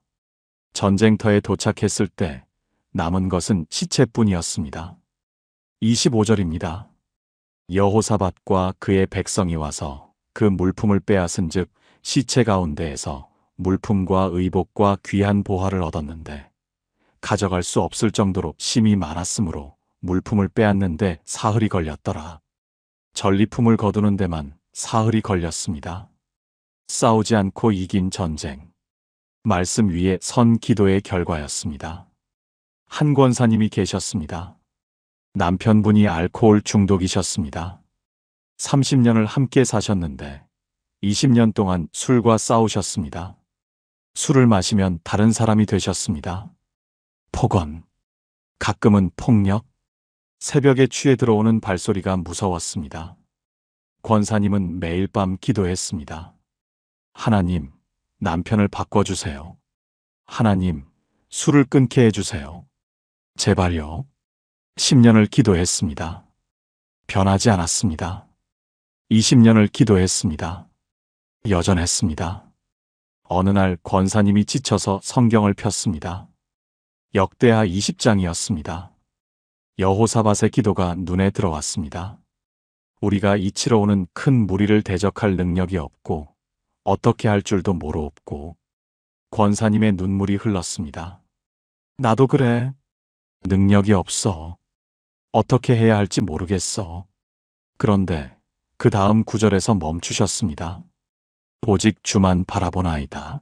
Speaker 1: 전쟁터에 도착했을 때 남은 것은 시체뿐이었습니다. 25절입니다. 여호사밧과 그의 백성이 와서 그 물품을 빼앗은 즉 시체 가운데에서 물품과 의복과 귀한 보화를 얻었는데 가져갈 수 없을 정도로 심이 많았으므로 물품을 빼앗는데 사흘이 걸렸더라. 전리품을 거두는 데만 사흘이 걸렸습니다. 싸우지 않고 이긴 전쟁. 말씀 위에 선 기도의 결과였습니다. 한 권사님이 계셨습니다. 남편분이 알코올 중독이셨습니다. 30년을 함께 사셨는데 20년 동안 술과 싸우셨습니다. 술을 마시면 다른 사람이 되셨습니다. 폭언, 가끔은 폭력, 새벽에 취해 들어오는 발소리가 무서웠습니다. 권사님은 매일 밤 기도했습니다. 하나님, 남편을 바꿔주세요. 하나님, 술을 끊게 해주세요. 제발요. 10년을 기도했습니다. 변하지 않았습니다. 20년을 기도했습니다. 여전했습니다. 어느 날 권사님이 지쳐서 성경을 폈습니다. 역대하 20장이었습니다. 여호사밧의 기도가 눈에 들어왔습니다. 우리가 이치러 오는 큰 무리를 대적할 능력이 없고 어떻게 할 줄도 모르옵고 권사님의 눈물이 흘렀습니다. 나도 그래. 능력이 없어. 어떻게 해야 할지 모르겠어. 그런데 그 다음 구절에서 멈추셨습니다. 오직 주만 바라보나이다.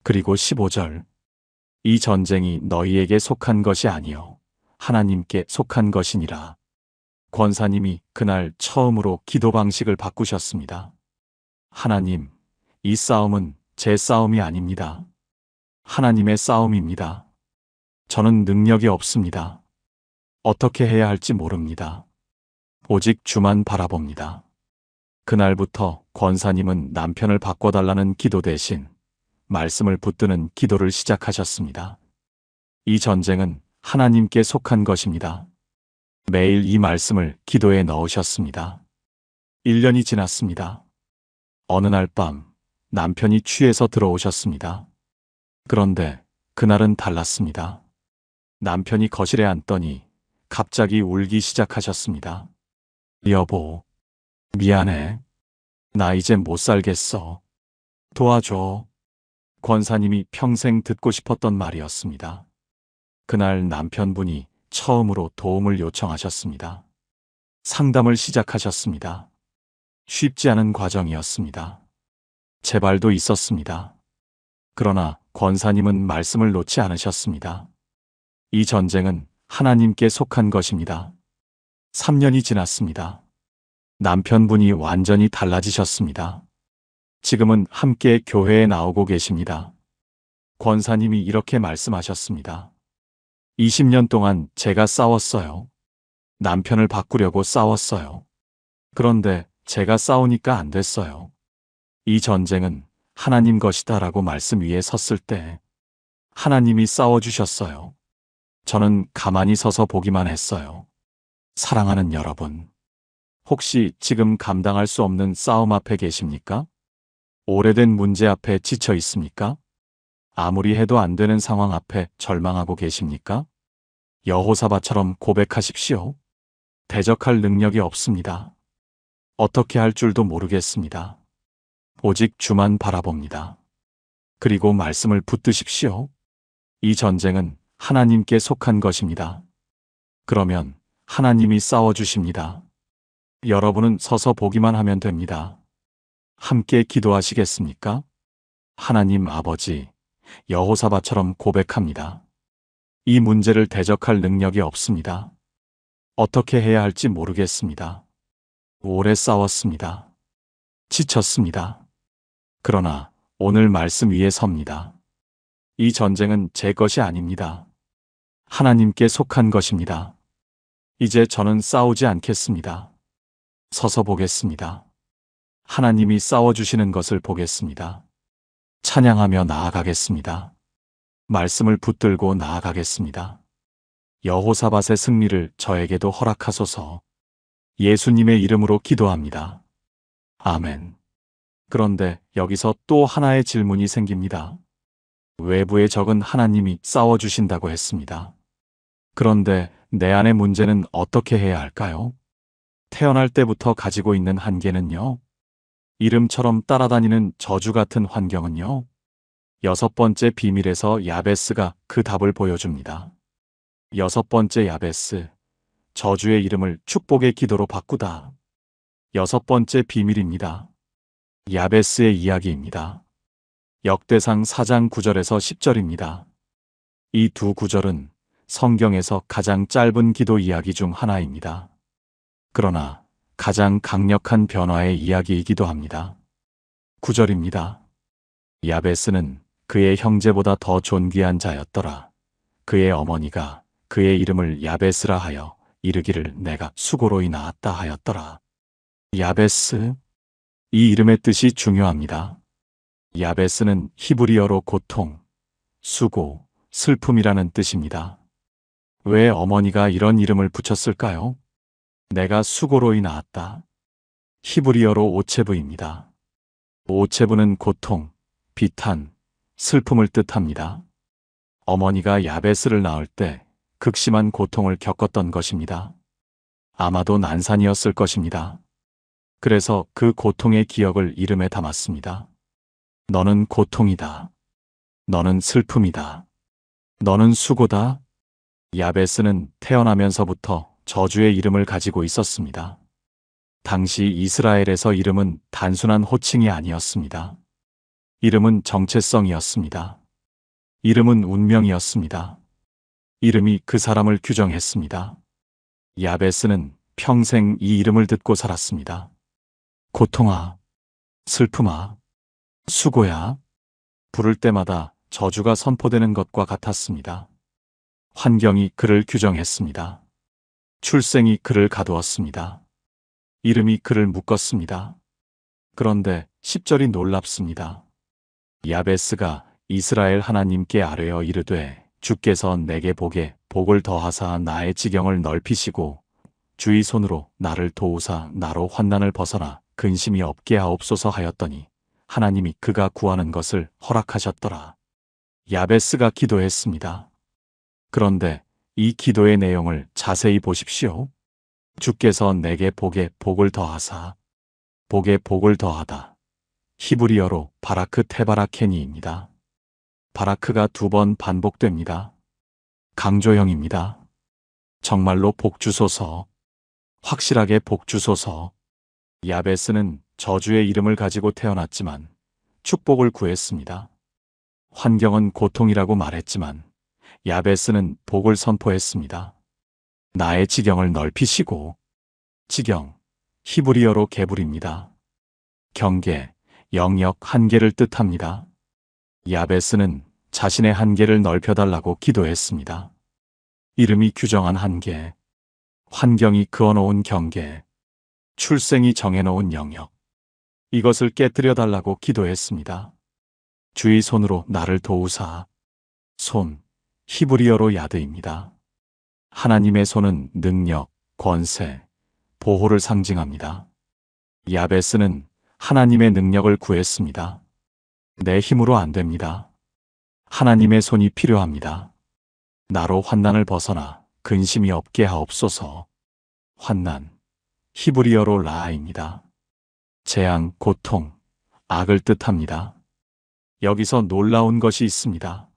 Speaker 1: 그리고 15절. 이 전쟁이 너희에게 속한 것이 아니요 하나님께 속한 것이니라. 권사님이 그날 처음으로 기도 방식을 바꾸셨습니다. 하나님, 이 싸움은 제 싸움이 아닙니다. 하나님의 싸움입니다. 저는 능력이 없습니다. 어떻게 해야 할지 모릅니다. 오직 주만 바라봅니다. 그날부터 권사님은 남편을 바꿔달라는 기도 대신 말씀을 붙드는 기도를 시작하셨습니다. 이 전쟁은 하나님께 속한 것입니다. 매일 이 말씀을 기도에 넣으셨습니다. 1년이 지났습니다. 어느 날 밤 남편이 취해서 들어오셨습니다. 그런데 그날은 달랐습니다. 남편이 거실에 앉더니 갑자기 울기 시작하셨습니다. 여보, 미안해. 나 이제 못 살겠어. 도와줘. 권사님이 평생 듣고 싶었던 말이었습니다. 그날 남편분이 처음으로 도움을 요청하셨습니다. 상담을 시작하셨습니다. 쉽지 않은 과정이었습니다. 재발도 있었습니다. 그러나 권사님은 말씀을 놓지 않으셨습니다. 이 전쟁은 하나님께 속한 것입니다. 3년이 지났습니다. 남편분이 완전히 달라지셨습니다. 지금은 함께 교회에 나오고 계십니다. 권사님이 이렇게 말씀하셨습니다. 20년 동안 제가 싸웠어요. 남편을 바꾸려고 싸웠어요. 그런데 제가 싸우니까 안 됐어요. 이 전쟁은 하나님 것이다라고 말씀 위에 섰을 때 하나님이 싸워주셨어요. 저는 가만히 서서 보기만 했어요. 사랑하는 여러분, 혹시 지금 감당할 수 없는 싸움 앞에 계십니까? 오래된 문제 앞에 지쳐 있습니까? 아무리 해도 안 되는 상황 앞에 절망하고 계십니까? 여호사밧처럼 고백하십시오. 대적할 능력이 없습니다. 어떻게 할 줄도 모르겠습니다. 오직 주만 바라봅니다. 그리고 말씀을 붙드십시오. 이 전쟁은 하나님께 속한 것입니다. 그러면 하나님이 싸워주십니다. 여러분은 서서 보기만 하면 됩니다. 함께 기도하시겠습니까? 하나님 아버지, 여호사밧처럼 고백합니다. 이 문제를 대적할 능력이 없습니다. 어떻게 해야 할지 모르겠습니다. 오래 싸웠습니다. 지쳤습니다. 그러나 오늘 말씀 위에 섭니다. 이 전쟁은 제 것이 아닙니다. 하나님께 속한 것입니다. 이제 저는 싸우지 않겠습니다. 서서 보겠습니다. 하나님이 싸워주시는 것을 보겠습니다. 찬양하며 나아가겠습니다. 말씀을 붙들고 나아가겠습니다. 여호사밧의 승리를 저에게도 허락하소서. 예수님의 이름으로 기도합니다. 아멘. 그런데 여기서 또 하나의 질문이 생깁니다. 외부의 적은 하나님이 싸워주신다고 했습니다. 그런데 내 안의 문제는 어떻게 해야 할까요? 태어날 때부터 가지고 있는 한계는요? 이름처럼 따라다니는 저주 같은 환경은요? 6번째 비밀에서 야베스가 그 답을 보여줍니다. 6번째 야베스, 저주의 이름을 축복의 기도로 바꾸다. 6번째 비밀입니다. 야베스의 이야기입니다. 역대상 4장 9절에서 10절입니다. 이 두 구절은 성경에서 가장 짧은 기도 이야기 중 하나입니다. 그러나 가장 강력한 변화의 이야기이기도 합니다. 9절입니다. 야베스는 그의 형제보다 더 존귀한 자였더라. 그의 어머니가 그의 이름을 야베스라 하여 이르기를 내가 수고로이 낳았다 하였더라. 야베스, 이 이름의 뜻이 중요합니다. 야베스는 히브리어로 고통, 수고, 슬픔이라는 뜻입니다. 왜 어머니가 이런 이름을 붙였을까요? 내가 수고로이 낳았다. 히브리어로 오체브입니다. 오체브는 고통, 비탄, 슬픔을 뜻합니다. 어머니가 야베스를 낳을 때 극심한 고통을 겪었던 것입니다. 아마도 난산이었을 것입니다. 그래서 그 고통의 기억을 이름에 담았습니다. 너는 고통이다. 너는 슬픔이다. 너는 수고다. 야베스는 태어나면서부터 저주의 이름을 가지고 있었습니다. 당시 이스라엘에서 이름은 단순한 호칭이 아니었습니다. 이름은 정체성이었습니다. 이름은 운명이었습니다. 이름이 그 사람을 규정했습니다. 야베스는 평생 이 이름을 듣고 살았습니다. 고통아, 슬픔아, 수고야. 부를 때마다 저주가 선포되는 것과 같았습니다. 환경이 그를 규정했습니다. 출생이 그를 가두었습니다. 이름이 그를 묶었습니다. 그런데 10절이 놀랍습니다. 야베스가 이스라엘 하나님께 아뢰어 이르되 주께서 내게 복을 더하사 나의 지경을 넓히시고 주의 손으로 나를 도우사 나로 환난을 벗어나 근심이 없게 하옵소서 하였더니 하나님이 그가 구하는 것을 허락하셨더라. 야베스가 기도했습니다. 그런데 이 기도의 내용을 자세히 보십시오. 주께서 내게 복을 더하사, 복을 더하다. 히브리어로 바라크 테바라케니입니다. 바라크가 2번 반복됩니다. 강조형입니다. 정말로 복 주소서, 확실하게 복 주소서. 야베스는 저주의 이름을 가지고 태어났지만 축복을 구했습니다. 환경은 고통이라고 말했지만 야베스는 복을 선포했습니다. 나의 지경을 넓히시고, 지경, 히브리어로 개불입니다. 경계, 영역, 한계를 뜻합니다. 야베스는 자신의 한계를 넓혀달라고 기도했습니다. 이름이 규정한 한계, 환경이 그어놓은 경계, 출생이 정해놓은 영역, 이것을 깨뜨려 달라고 기도했습니다. 주의 손으로 나를 도우사. 손, 히브리어로 야드입니다. 하나님의 손은 능력, 권세, 보호를 상징합니다. 야베스는 하나님의 능력을 구했습니다. 내 힘으로 안 됩니다. 하나님의 손이 필요합니다. 나로 환난을 벗어나 근심이 없게 하옵소서. 환난, 히브리어로 라아입니다. 재앙, 고통, 악을 뜻합니다. 여기서 놀라운 것이 있습니다.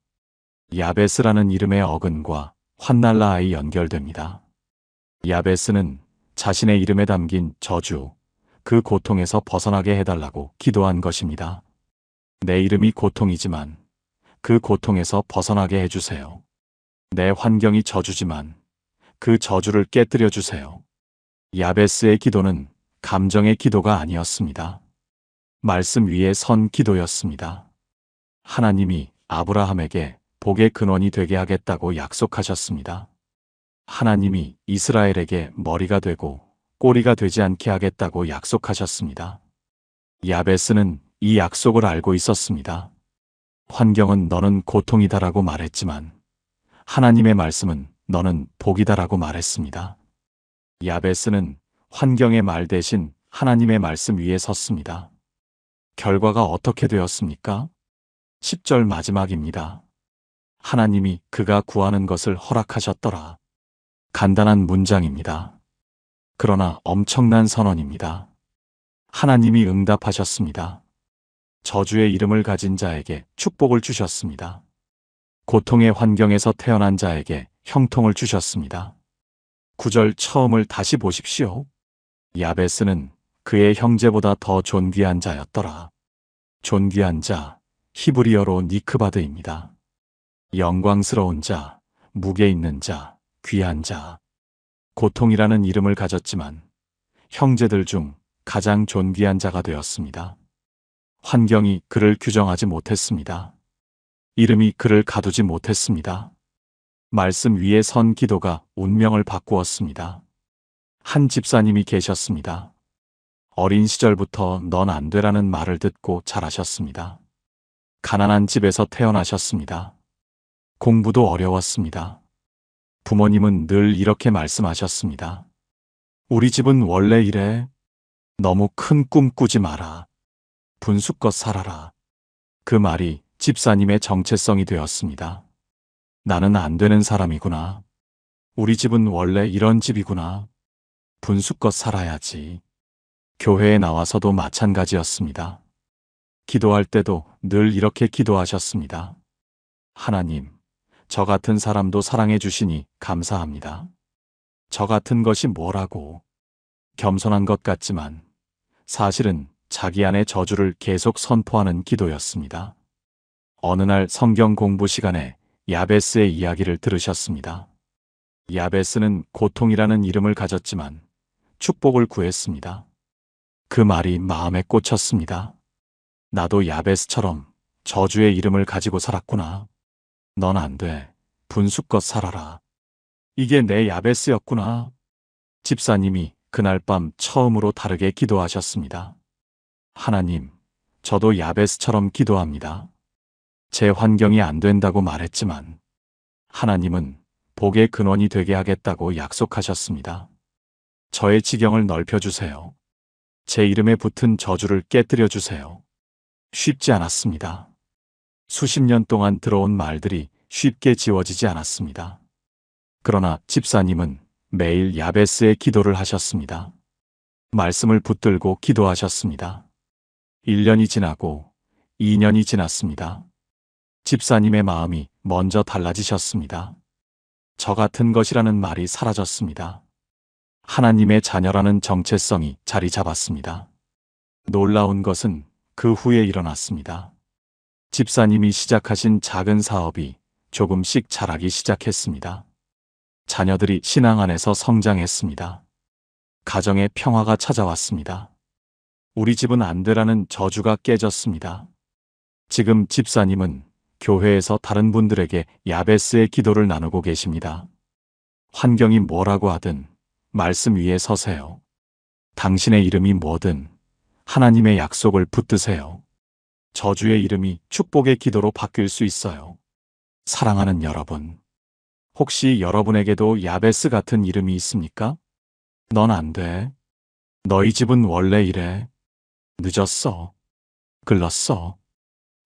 Speaker 1: 야베스라는 이름의 어근과 환날라아이 연결됩니다. 야베스는 자신의 이름에 담긴 저주, 그 고통에서 벗어나게 해달라고 기도한 것입니다. 내 이름이 고통이지만 그 고통에서 벗어나게 해주세요. 내 환경이 저주지만 그 저주를 깨뜨려 주세요. 야베스의 기도는 감정의 기도가 아니었습니다. 말씀 위에 선 기도였습니다. 하나님이 아브라함에게 복의 근원이 되게 하겠다고 약속하셨습니다. 하나님이 이스라엘에게 머리가 되고 꼬리가 되지 않게 하겠다고 약속하셨습니다. 야베스는 이 약속을 알고 있었습니다. 환경은 너는 고통이다라고 말했지만 하나님의 말씀은 너는 복이다라고 말했습니다. 야베스는 환경의 말 대신 하나님의 말씀 위에 섰습니다. 결과가 어떻게 되었습니까? 10절 마지막입니다. 하나님이 그가 구하는 것을 허락하셨더라. 간단한 문장입니다. 그러나 엄청난 선언입니다. 하나님이 응답하셨습니다. 저주의 이름을 가진 자에게 축복을 주셨습니다. 고통의 환경에서 태어난 자에게 형통을 주셨습니다. 9절 처음을 다시 보십시오. 야베스는 그의 형제보다 더 존귀한 자였더라. 존귀한 자, 히브리어로 니크바드입니다. 영광스러운 자, 무게 있는 자, 귀한 자. 고통이라는 이름을 가졌지만 형제들 중 가장 존귀한 자가 되었습니다. 환경이 그를 규정하지 못했습니다. 이름이 그를 가두지 못했습니다. 말씀 위에 선 기도가 운명을 바꾸었습니다. 한 집사님이 계셨습니다. 어린 시절부터 넌 안 되라는 말을 듣고 자라셨습니다. 가난한 집에서 태어나셨습니다. 공부도 어려웠습니다. 부모님은 늘 이렇게 말씀하셨습니다. 우리 집은 원래 이래. 너무 큰 꿈 꾸지 마라. 분수껏 살아라. 그 말이 집사님의 정체성이 되었습니다. 나는 안 되는 사람이구나. 우리 집은 원래 이런 집이구나. 분수껏 살아야지. 교회에 나와서도 마찬가지였습니다. 기도할 때도 늘 이렇게 기도하셨습니다. 하나님, 저 같은 사람도 사랑해 주시니 감사합니다. 저 같은 것이 뭐라고. 겸손한 것 같지만 사실은 자기 안의 저주를 계속 선포하는 기도였습니다. 어느 날 성경 공부 시간에 야베스의 이야기를 들으셨습니다. 야베스는 고통이라는 이름을 가졌지만 축복을 구했습니다. 그 말이 마음에 꽂혔습니다. 나도 야베스처럼 저주의 이름을 가지고 살았구나. 넌 안 돼. 분수껏 살아라. 이게 내 야베스였구나. 집사님이 그날 밤 처음으로 다르게 기도하셨습니다. 하나님, 저도 야베스처럼 기도합니다. 제 환경이 안 된다고 말했지만 하나님은 복의 근원이 되게 하겠다고 약속하셨습니다. 저의 지경을 넓혀주세요. 제 이름에 붙은 저주를 깨뜨려 주세요. 쉽지 않았습니다. 수십 년 동안 들어온 말들이 쉽게 지워지지 않았습니다. 그러나 집사님은 매일 야베스의 기도를 하셨습니다. 말씀을 붙들고 기도하셨습니다. 1년이 지나고 2년이 지났습니다. 집사님의 마음이 먼저 달라지셨습니다. 저 같은 것이라는 말이 사라졌습니다. 하나님의 자녀라는 정체성이 자리 잡았습니다. 놀라운 것은 그 후에 일어났습니다. 집사님이 시작하신 작은 사업이 조금씩 자라기 시작했습니다. 자녀들이 신앙 안에서 성장했습니다. 가정에 평화가 찾아왔습니다. 우리 집은 안 되라는 저주가 깨졌습니다. 지금 집사님은 교회에서 다른 분들에게 야베스의 기도를 나누고 계십니다. 환경이 뭐라고 하든 말씀 위에 서세요. 당신의 이름이 뭐든 하나님의 약속을 붙드세요. 저주의 이름이 축복의 기도로 바뀔 수 있어요. 사랑하는 여러분, 혹시 여러분에게도 야베스 같은 이름이 있습니까? 넌 안 돼. 너희 집은 원래 이래. 늦었어. 글렀어.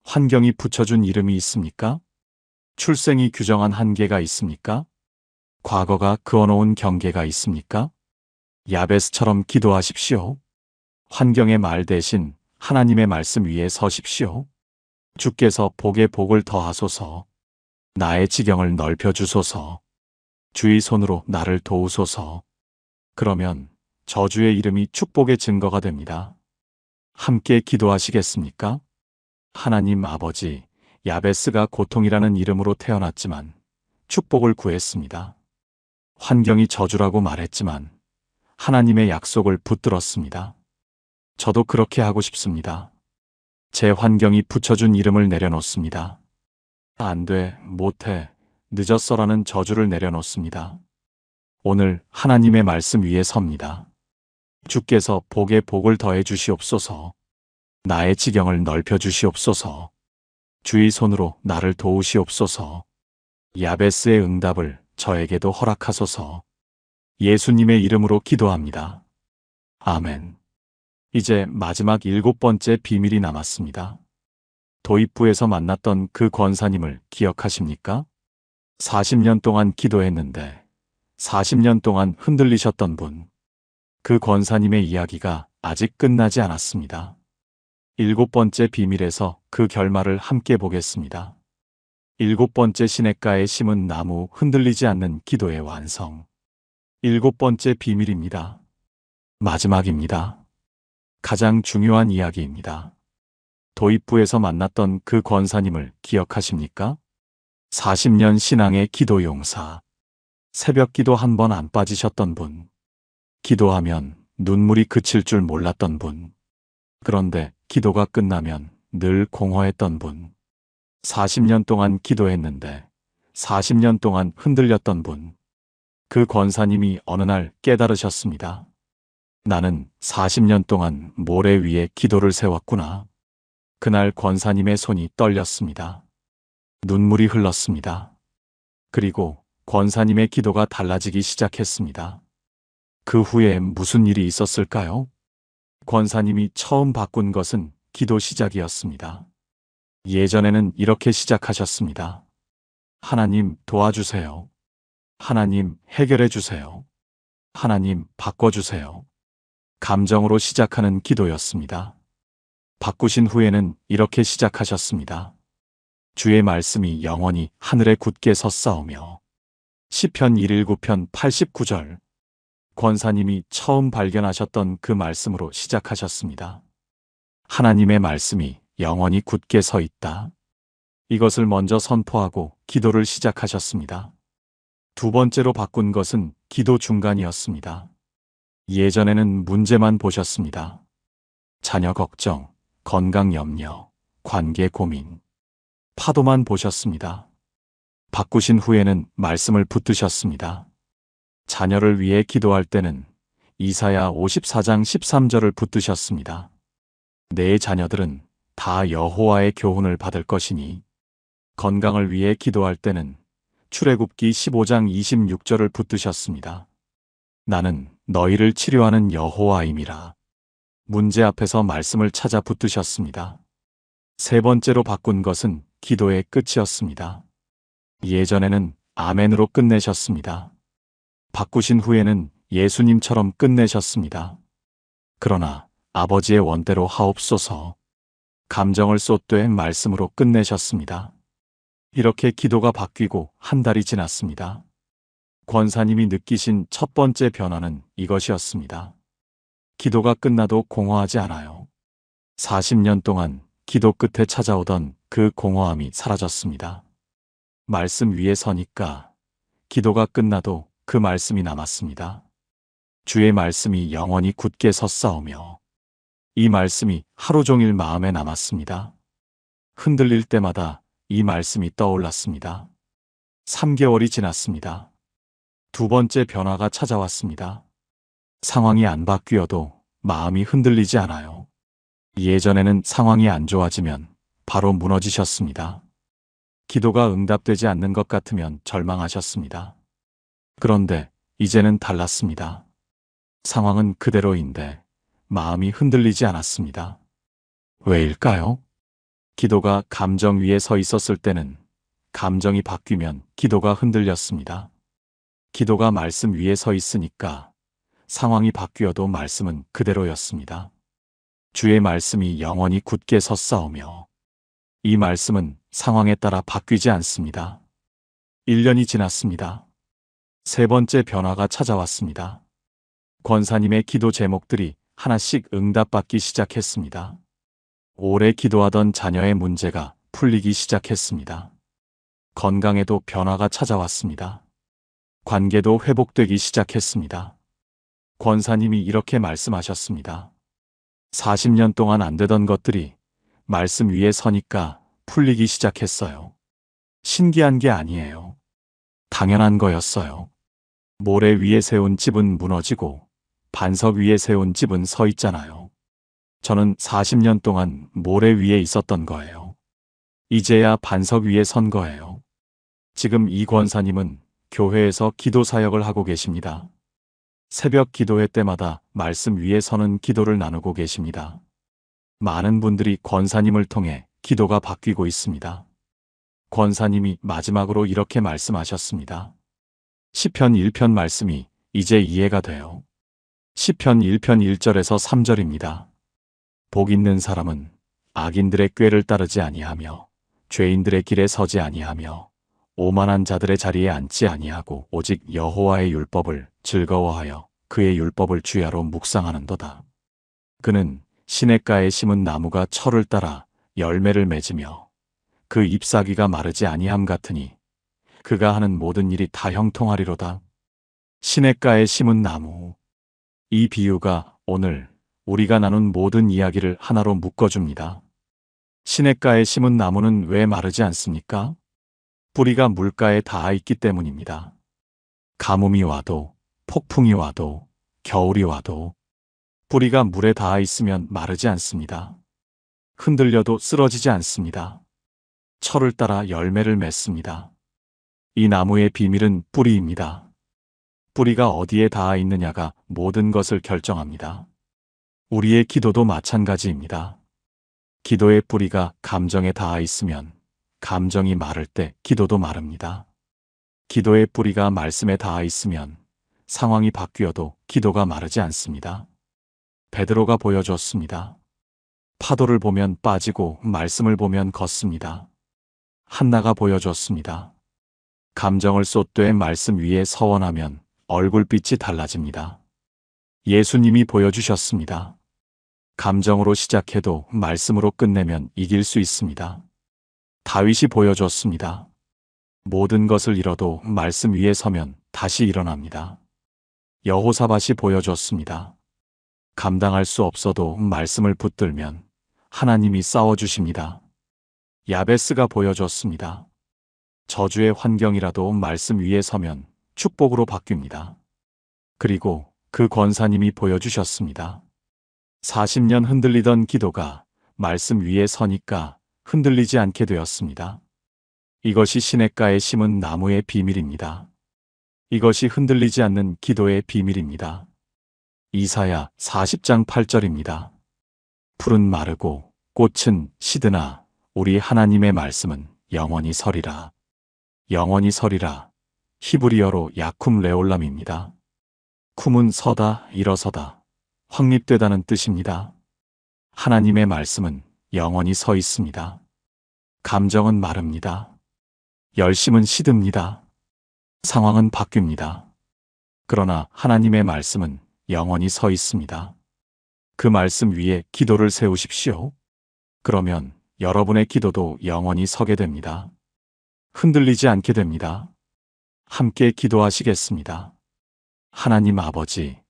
Speaker 1: 환경이 붙여준 이름이 있습니까? 출생이 규정한 한계가 있습니까? 과거가 그어놓은 경계가 있습니까? 야베스처럼 기도하십시오. 환경의 말 대신 하나님의 말씀 위에 서십시오. 주께서 복에 복을 더하소서. 나의 지경을 넓혀주소서. 주의 손으로 나를 도우소서. 그러면 저주의 이름이 축복의 증거가 됩니다. 함께 기도하시겠습니까? 하나님 아버지, 야베스가 고통이라는 이름으로 태어났지만 축복을 구했습니다. 환경이 저주라고 말했지만 하나님의 약속을 붙들었습니다. 저도 그렇게 하고 싶습니다. 제 환경이 붙여준 이름을 내려놓습니다. 안 돼, 못해, 늦었어라는 저주를 내려놓습니다. 오늘 하나님의 말씀 위에 섭니다. 주께서 복에 복을 더해 주시옵소서. 나의 지경을 넓혀 주시옵소서. 주의 손으로 나를 도우시옵소서. 야베스의 응답을 저에게도 허락하소서. 예수님의 이름으로 기도합니다. 아멘. 이제 마지막 7번째 비밀이 남았습니다. 도입부에서 만났던 그 권사님을 기억하십니까? 40년 동안 기도했는데 40년 동안 흔들리셨던 분. 그 권사님의 이야기가 아직 끝나지 않았습니다. 7번째 비밀에서 그 결말을 함께 보겠습니다. 7번째 시냇가에 심은 나무 흔들리지 않는 기도의 완성. 7번째 비밀입니다. 마지막입니다. 가장 중요한 이야기입니다. 도입부에서 만났던 그 권사님을 기억하십니까? 40년 신앙의 기도 용사. 새벽 기도 한 번 안 빠지셨던 분. 기도하면 눈물이 그칠 줄 몰랐던 분. 그런데 기도가 끝나면 늘 공허했던 분. 40년 동안 기도했는데 40년 동안 흔들렸던 분. 그 권사님이 어느 날 깨달으셨습니다. 나는 40년 동안 모래 위에 기도를 세웠구나. 그날 권사님의 손이 떨렸습니다. 눈물이 흘렀습니다. 그리고 권사님의 기도가 달라지기 시작했습니다. 그 후에 무슨 일이 있었을까요? 권사님이 처음 바꾼 것은 기도 시작이었습니다. 예전에는 이렇게 시작하셨습니다. 하나님 도와주세요. 하나님 해결해 주세요. 하나님 바꿔주세요. 감정으로 시작하는 기도였습니다. 바꾸신 후에는 이렇게 시작하셨습니다. 주의 말씀이 영원히 하늘에 굳게 섰사오며. 시편 119편 89절. 권사님이 처음 발견하셨던 그 말씀으로 시작하셨습니다. 하나님의 말씀이 영원히 굳게 서 있다. 이것을 먼저 선포하고 기도를 시작하셨습니다. 두 번째로 바꾼 것은 기도 중간이었습니다. 예전에는 문제만 보셨습니다. 자녀 걱정, 건강 염려, 관계 고민, 파도만 보셨습니다. 바꾸신 후에는 말씀을 붙드셨습니다. 자녀를 위해 기도할 때는 이사야 54장 13절을 붙드셨습니다. 내 자녀들은 다 여호와의 교훈을 받을 것이니. 건강을 위해 기도할 때는 출애굽기 15장 26절을 붙드셨습니다. 나는 너희를 치료하는 여호와임이라. 문제 앞에서 말씀을 찾아 붙드셨습니다. 세 번째로 바꾼 것은 기도의 끝이었습니다. 예전에는 아멘으로 끝내셨습니다. 바꾸신 후에는 예수님처럼 끝내셨습니다. 그러나 아버지의 원대로 하옵소서. 감정을 쏟되 말씀으로 끝내셨습니다. 이렇게 기도가 바뀌고 한 달이 지났습니다. 권사님이 느끼신 첫 번째 변화는 이것이었습니다. 기도가 끝나도 공허하지 않아요. 40년 동안 기도 끝에 찾아오던 그 공허함이 사라졌습니다. 말씀 위에 서니까 기도가 끝나도 그 말씀이 남았습니다. 주의 말씀이 영원히 굳게 섰사오며 이 말씀이 하루 종일 마음에 남았습니다. 흔들릴 때마다 이 말씀이 떠올랐습니다. 3개월이 지났습니다. 두 번째 변화가 찾아왔습니다. 상황이 안 바뀌어도 마음이 흔들리지 않아요. 예전에는 상황이 안 좋아지면 바로 무너지셨습니다. 기도가 응답되지 않는 것 같으면 절망하셨습니다. 그런데 이제는 달랐습니다. 상황은 그대로인데 마음이 흔들리지 않았습니다. 왜일까요? 기도가 감정 위에 서 있었을 때는 감정이 바뀌면 기도가 흔들렸습니다. 기도가 말씀 위에 서 있으니까 상황이 바뀌어도 말씀은 그대로였습니다. 주의 말씀이 영원히 굳게 섰사오며 이 말씀은 상황에 따라 바뀌지 않습니다. 1년이 지났습니다. 세 번째 변화가 찾아왔습니다. 권사님의 기도 제목들이 하나씩 응답받기 시작했습니다. 오래 기도하던 자녀의 문제가 풀리기 시작했습니다. 건강에도 변화가 찾아왔습니다. 관계도 회복되기 시작했습니다. 권사님이 이렇게 말씀하셨습니다. 40년 동안 안 되던 것들이 말씀 위에 서니까 풀리기 시작했어요. 신기한 게 아니에요. 당연한 거였어요. 모래 위에 세운 집은 무너지고 반석 위에 세운 집은 서 있잖아요. 저는 40년 동안 모래 위에 있었던 거예요. 이제야 반석 위에 선 거예요. 지금 이 권사님은 교회에서 기도 사역을 하고 계십니다. 새벽 기도회 때마다 말씀 위에 서는 기도를 나누고 계십니다. 많은 분들이 권사님을 통해 기도가 바뀌고 있습니다. 권사님이 마지막으로 이렇게 말씀하셨습니다. 시편 1편 말씀이 이제 이해가 돼요. 시편 1편 1절에서 3절입니다. 복 있는 사람은 악인들의 꾀를 따르지 아니하며 죄인들의 길에 서지 아니하며 오만한 자들의 자리에 앉지 아니하고 오직 여호와의 율법을 즐거워하여 그의 율법을 주야로 묵상하는도다. 그는 시냇가에 심은 나무가 철을 따라 열매를 맺으며 그 잎사귀가 마르지 아니함 같으니 그가 하는 모든 일이 다 형통하리로다. 시냇가에 심은 나무. 이 비유가 오늘 우리가 나눈 모든 이야기를 하나로 묶어줍니다. 시냇가에 심은 나무는 왜 마르지 않습니까? 뿌리가 물가에 닿아 있기 때문입니다. 가뭄이 와도, 폭풍이 와도, 겨울이 와도 뿌리가 물에 닿아 있으면 마르지 않습니다. 흔들려도 쓰러지지 않습니다. 철을 따라 열매를 맺습니다. 이 나무의 비밀은 뿌리입니다. 뿌리가 어디에 닿아 있느냐가 모든 것을 결정합니다. 우리의 기도도 마찬가지입니다. 기도의 뿌리가 감정에 닿아 있으면 감정이 마를 때 기도도 마릅니다. 기도의 뿌리가 말씀에 닿아 있으면 상황이 바뀌어도 기도가 마르지 않습니다. 베드로가 보여줬습니다. 파도를 보면 빠지고 말씀을 보면 걷습니다. 한나가 보여줬습니다. 감정을 쏟되 말씀 위에 서원하면 얼굴빛이 달라집니다. 예수님이 보여주셨습니다. 감정으로 시작해도 말씀으로 끝내면 이길 수 있습니다. 다윗이 보여줬습니다. 모든 것을 잃어도 말씀 위에 서면 다시 일어납니다. 여호사밧이 보여줬습니다. 감당할 수 없어도 말씀을 붙들면 하나님이 싸워주십니다. 야베스가 보여줬습니다. 저주의 환경이라도 말씀 위에 서면 축복으로 바뀝니다. 그리고 그 권사님이 보여주셨습니다. 40년 흔들리던 기도가 말씀 위에 서니까 흔들리지 않게 되었습니다. 이것이 시냇가에 심은 나무의 비밀입니다. 이것이 흔들리지 않는 기도의 비밀입니다. 이사야 40장 8절입니다. 풀은 마르고 꽃은 시드나 우리 하나님의 말씀은 영원히 서리라. 영원히 서리라. 히브리어로 야쿰 레올람입니다. 쿰은 서다, 일어서다, 확립되다는 뜻입니다. 하나님의 말씀은 영원히 서 있습니다. 감정은 마릅니다. 열심은 시듭니다. 상황은 바뀝니다. 그러나 하나님의 말씀은 영원히 서 있습니다. 그 말씀 위에 기도를 세우십시오. 그러면 여러분의 기도도 영원히 서게 됩니다. 흔들리지 않게 됩니다. 함께 기도하시겠습니다. 하나님 아버지,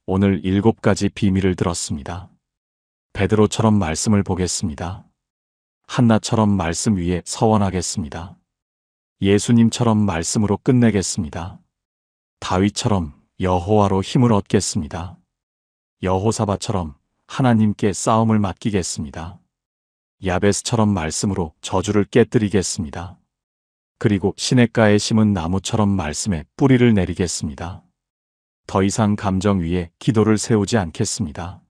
Speaker 1: 오늘 7가지 비밀을 들었습니다. 베드로처럼 말씀을 보겠습니다. 한나처럼 말씀 위에 서원하겠습니다. 예수님처럼 말씀으로 끝내겠습니다. 다윗처럼 여호와로 힘을 얻겠습니다. 여호사밧처럼 하나님께 싸움을 맡기겠습니다. 야베스처럼 말씀으로 저주를 깨뜨리겠습니다. 그리고 시냇가에 심은 나무처럼 말씀에 뿌리를 내리겠습니다. 더 이상 감정 위에 기도를 세우지 않겠습니다.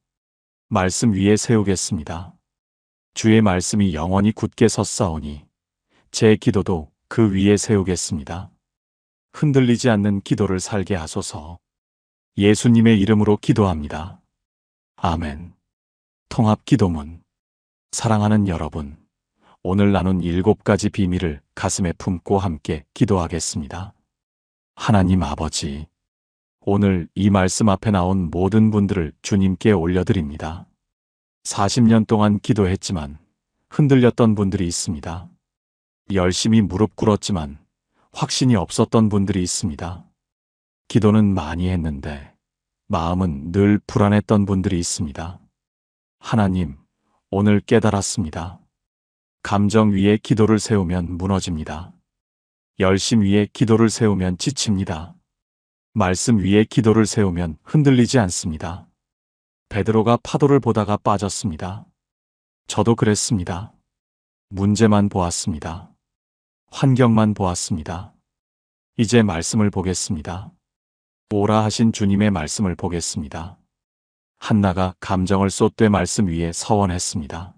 Speaker 1: 말씀 위에 세우겠습니다. 주의 말씀이 영원히 굳게 섰사오니 제 기도도 그 위에 세우겠습니다. 흔들리지 않는 기도를 살게 하소서. 예수님의 이름으로 기도합니다. 아멘. 통합기도문. 사랑하는 여러분, 오늘 나눈 7가지 비밀을 가슴에 품고 함께 기도하겠습니다. 하나님 아버지, 오늘 이 말씀 앞에 나온 모든 분들을 주님께 올려드립니다. 40년 동안 기도했지만 흔들렸던 분들이 있습니다. 열심히 무릎 꿇었지만 확신이 없었던 분들이 있습니다. 기도는 많이 했는데 마음은 늘 불안했던 분들이 있습니다. 하나님, 오늘 깨달았습니다. 감정 위에 기도를 세우면 무너집니다. 열심 위에 기도를 세우면 지칩니다. 말씀 위에 기도를 세우면 흔들리지 않습니다. 베드로가 파도를 보다가 빠졌습니다. 저도 그랬습니다. 문제만 보았습니다. 환경만 보았습니다. 이제 말씀을 보겠습니다. 오라 하신 주님의 말씀을 보겠습니다. 한나가 감정을 쏟되 말씀 위에 서원했습니다.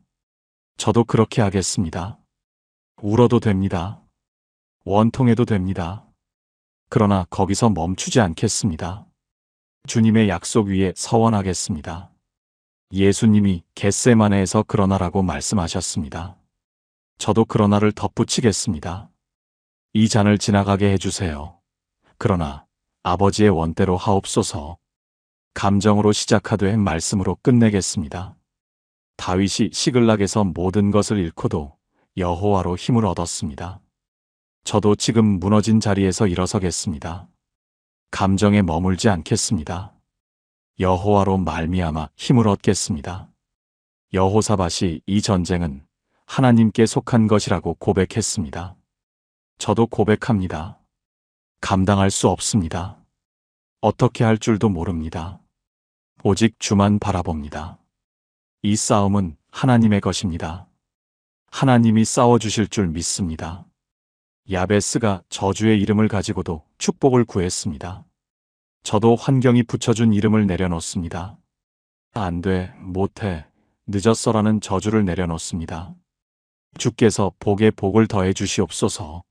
Speaker 1: 저도 그렇게 하겠습니다. 울어도 됩니다. 원통해도 됩니다. 그러나 거기서 멈추지 않겠습니다. 주님의 약속 위에 서원하겠습니다. 예수님이 겟세마네에서 그러나라고 말씀하셨습니다. 저도 그러나를 덧붙이겠습니다. 이 잔을 지나가게 해주세요. 그러나 아버지의 원대로 하옵소서. 감정으로 시작하되 말씀으로 끝내겠습니다. 다윗이 시글락에서 모든 것을 잃고도 여호와로 힘을 얻었습니다. 저도 지금 무너진 자리에서 일어서겠습니다. 감정에 머물지 않겠습니다. 여호와로 말미암아 힘을 얻겠습니다. 여호사밧이 이 전쟁은 하나님께 속한 것이라고 고백했습니다. 저도 고백합니다. 감당할 수 없습니다. 어떻게 할 줄도 모릅니다. 오직 주만 바라봅니다. 이 싸움은 하나님의 것입니다. 하나님이 싸워주실 줄 믿습니다. 야베스가 저주의 이름을 가지고도 축복을 구했습니다. 저도 환경이 붙여준 이름을 내려놓습니다. 안 돼, 못해, 늦었어라는 저주를 내려놓습니다. 주께서 복에 복을 더해 주시옵소서.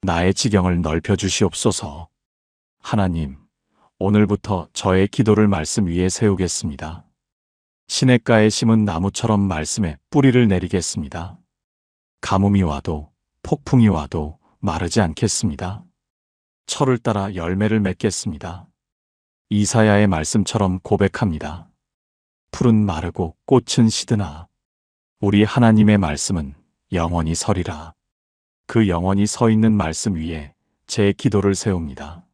Speaker 1: 나의 지경을 넓혀 주시옵소서. 하나님, 오늘부터 저의 기도를 말씀 위에 세우겠습니다. 시냇가에 심은 나무처럼 말씀에 뿌리를 내리겠습니다. 가뭄이 와도 폭풍이 와도 마르지 않겠습니다. 철을 따라 열매를 맺겠습니다. 이사야의 말씀처럼 고백합니다. 풀은 마르고 꽃은 시드나 우리 하나님의 말씀은 영원히 서리라. 그 영원히 서 있는 말씀 위에 제 기도를 세웁니다.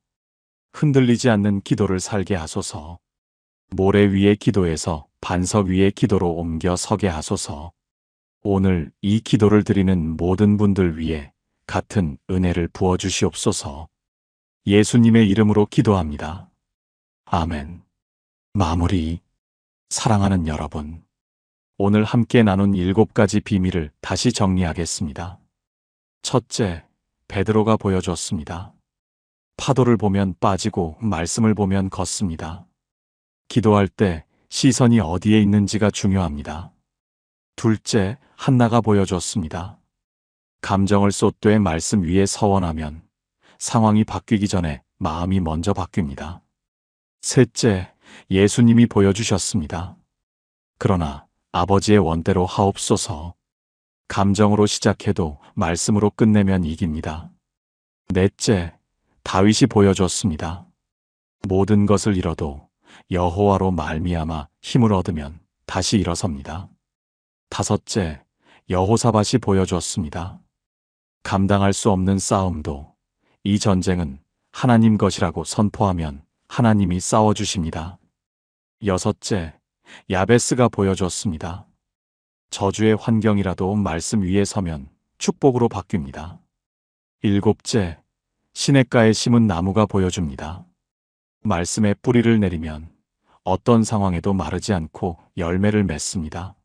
Speaker 1: 흔들리지 않는 기도를 살게 하소서. 모래 위의 기도에서 반석 위의 기도로 옮겨 서게 하소서. 오늘 이 기도를 드리는 모든 분들 위에 같은 은혜를 부어주시옵소서. 예수님의 이름으로 기도합니다. 아멘. 마무리. 사랑하는 여러분, 오늘 함께 나눈 7가지 비밀을 다시 정리하겠습니다. 첫째, 베드로가 보여줬습니다. 파도를 보면 빠지고 말씀을 보면 걷습니다. 기도할 때 시선이 어디에 있는지가 중요합니다. 둘째, 한나가 보여줬습니다. 감정을 쏟되 말씀 위에 서원하면 상황이 바뀌기 전에 마음이 먼저 바뀝니다. 셋째, 예수님이 보여주셨습니다. 그러나 아버지의 원대로 하옵소서. 감정으로 시작해도 말씀으로 끝내면 이깁니다. 넷째, 다윗이 보여줬습니다. 모든 것을 잃어도 여호와로 말미암아 힘을 얻으면 다시 일어섭니다. 다섯째, 여호사밧이 보여줬습니다. 감당할 수 없는 싸움도 이 전쟁은 하나님 것이라고 선포하면 하나님이 싸워주십니다. 여섯째, 야베스가 보여줬습니다. 저주의 환경이라도 말씀 위에 서면 축복으로 바뀝니다. 일곱째, 시냇가에 심은 나무가 보여줍니다. 말씀에 뿌리를 내리면 어떤 상황에도 마르지 않고 열매를 맺습니다.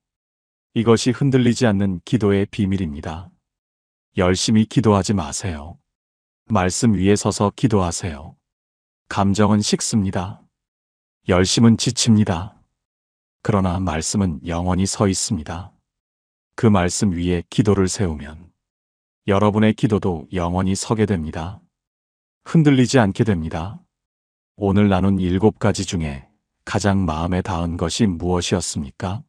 Speaker 1: 이것이 흔들리지 않는 기도의 비밀입니다. 열심히 기도하지 마세요. 말씀 위에 서서 기도하세요. 감정은 식습니다. 열심은 지칩니다. 그러나 말씀은 영원히 서 있습니다. 그 말씀 위에 기도를 세우면 여러분의 기도도 영원히 서게 됩니다. 흔들리지 않게 됩니다. 오늘 나눈 7가지 중에 가장 마음에 닿은 것이 무엇이었습니까?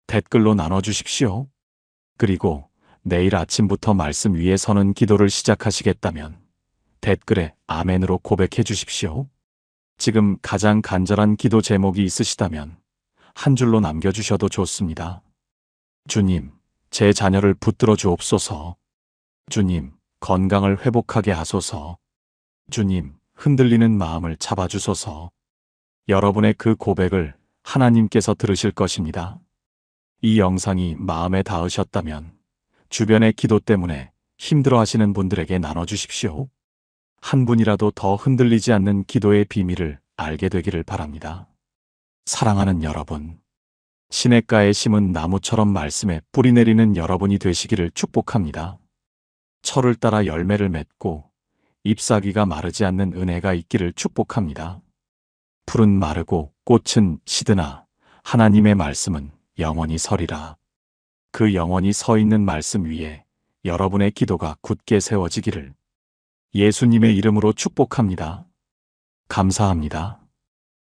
Speaker 1: 댓글로 나눠주십시오. 그리고 내일 아침부터 말씀 위에 서는 기도를 시작하시겠다면 댓글에 아멘으로 고백해 주십시오. 지금 가장 간절한 기도 제목이 있으시다면 한 줄로 남겨주셔도 좋습니다. 주님, 제 자녀를 붙들어 주옵소서. 주님, 건강을 회복하게 하소서. 주님, 흔들리는 마음을 잡아주소서. 여러분의 그 고백을 하나님께서 들으실 것입니다. 이 영상이 마음에 닿으셨다면 주변의 기도 때문에 힘들어하시는 분들에게 나눠주십시오. 한 분이라도 더 흔들리지 않는 기도의 비밀을 알게 되기를 바랍니다. 사랑하는 여러분, 시냇가에 심은 나무처럼 말씀에 뿌리 내리는 여러분이 되시기를 축복합니다. 철을 따라 열매를 맺고 잎사귀가 마르지 않는 은혜가 있기를 축복합니다. 풀은 마르고 꽃은 시드나 하나님의 말씀은 영원히 서리라. 그 영원히 서 있는 말씀 위에 여러분의 기도가 굳게 세워지기를 예수님의 이름으로 축복합니다. 감사합니다.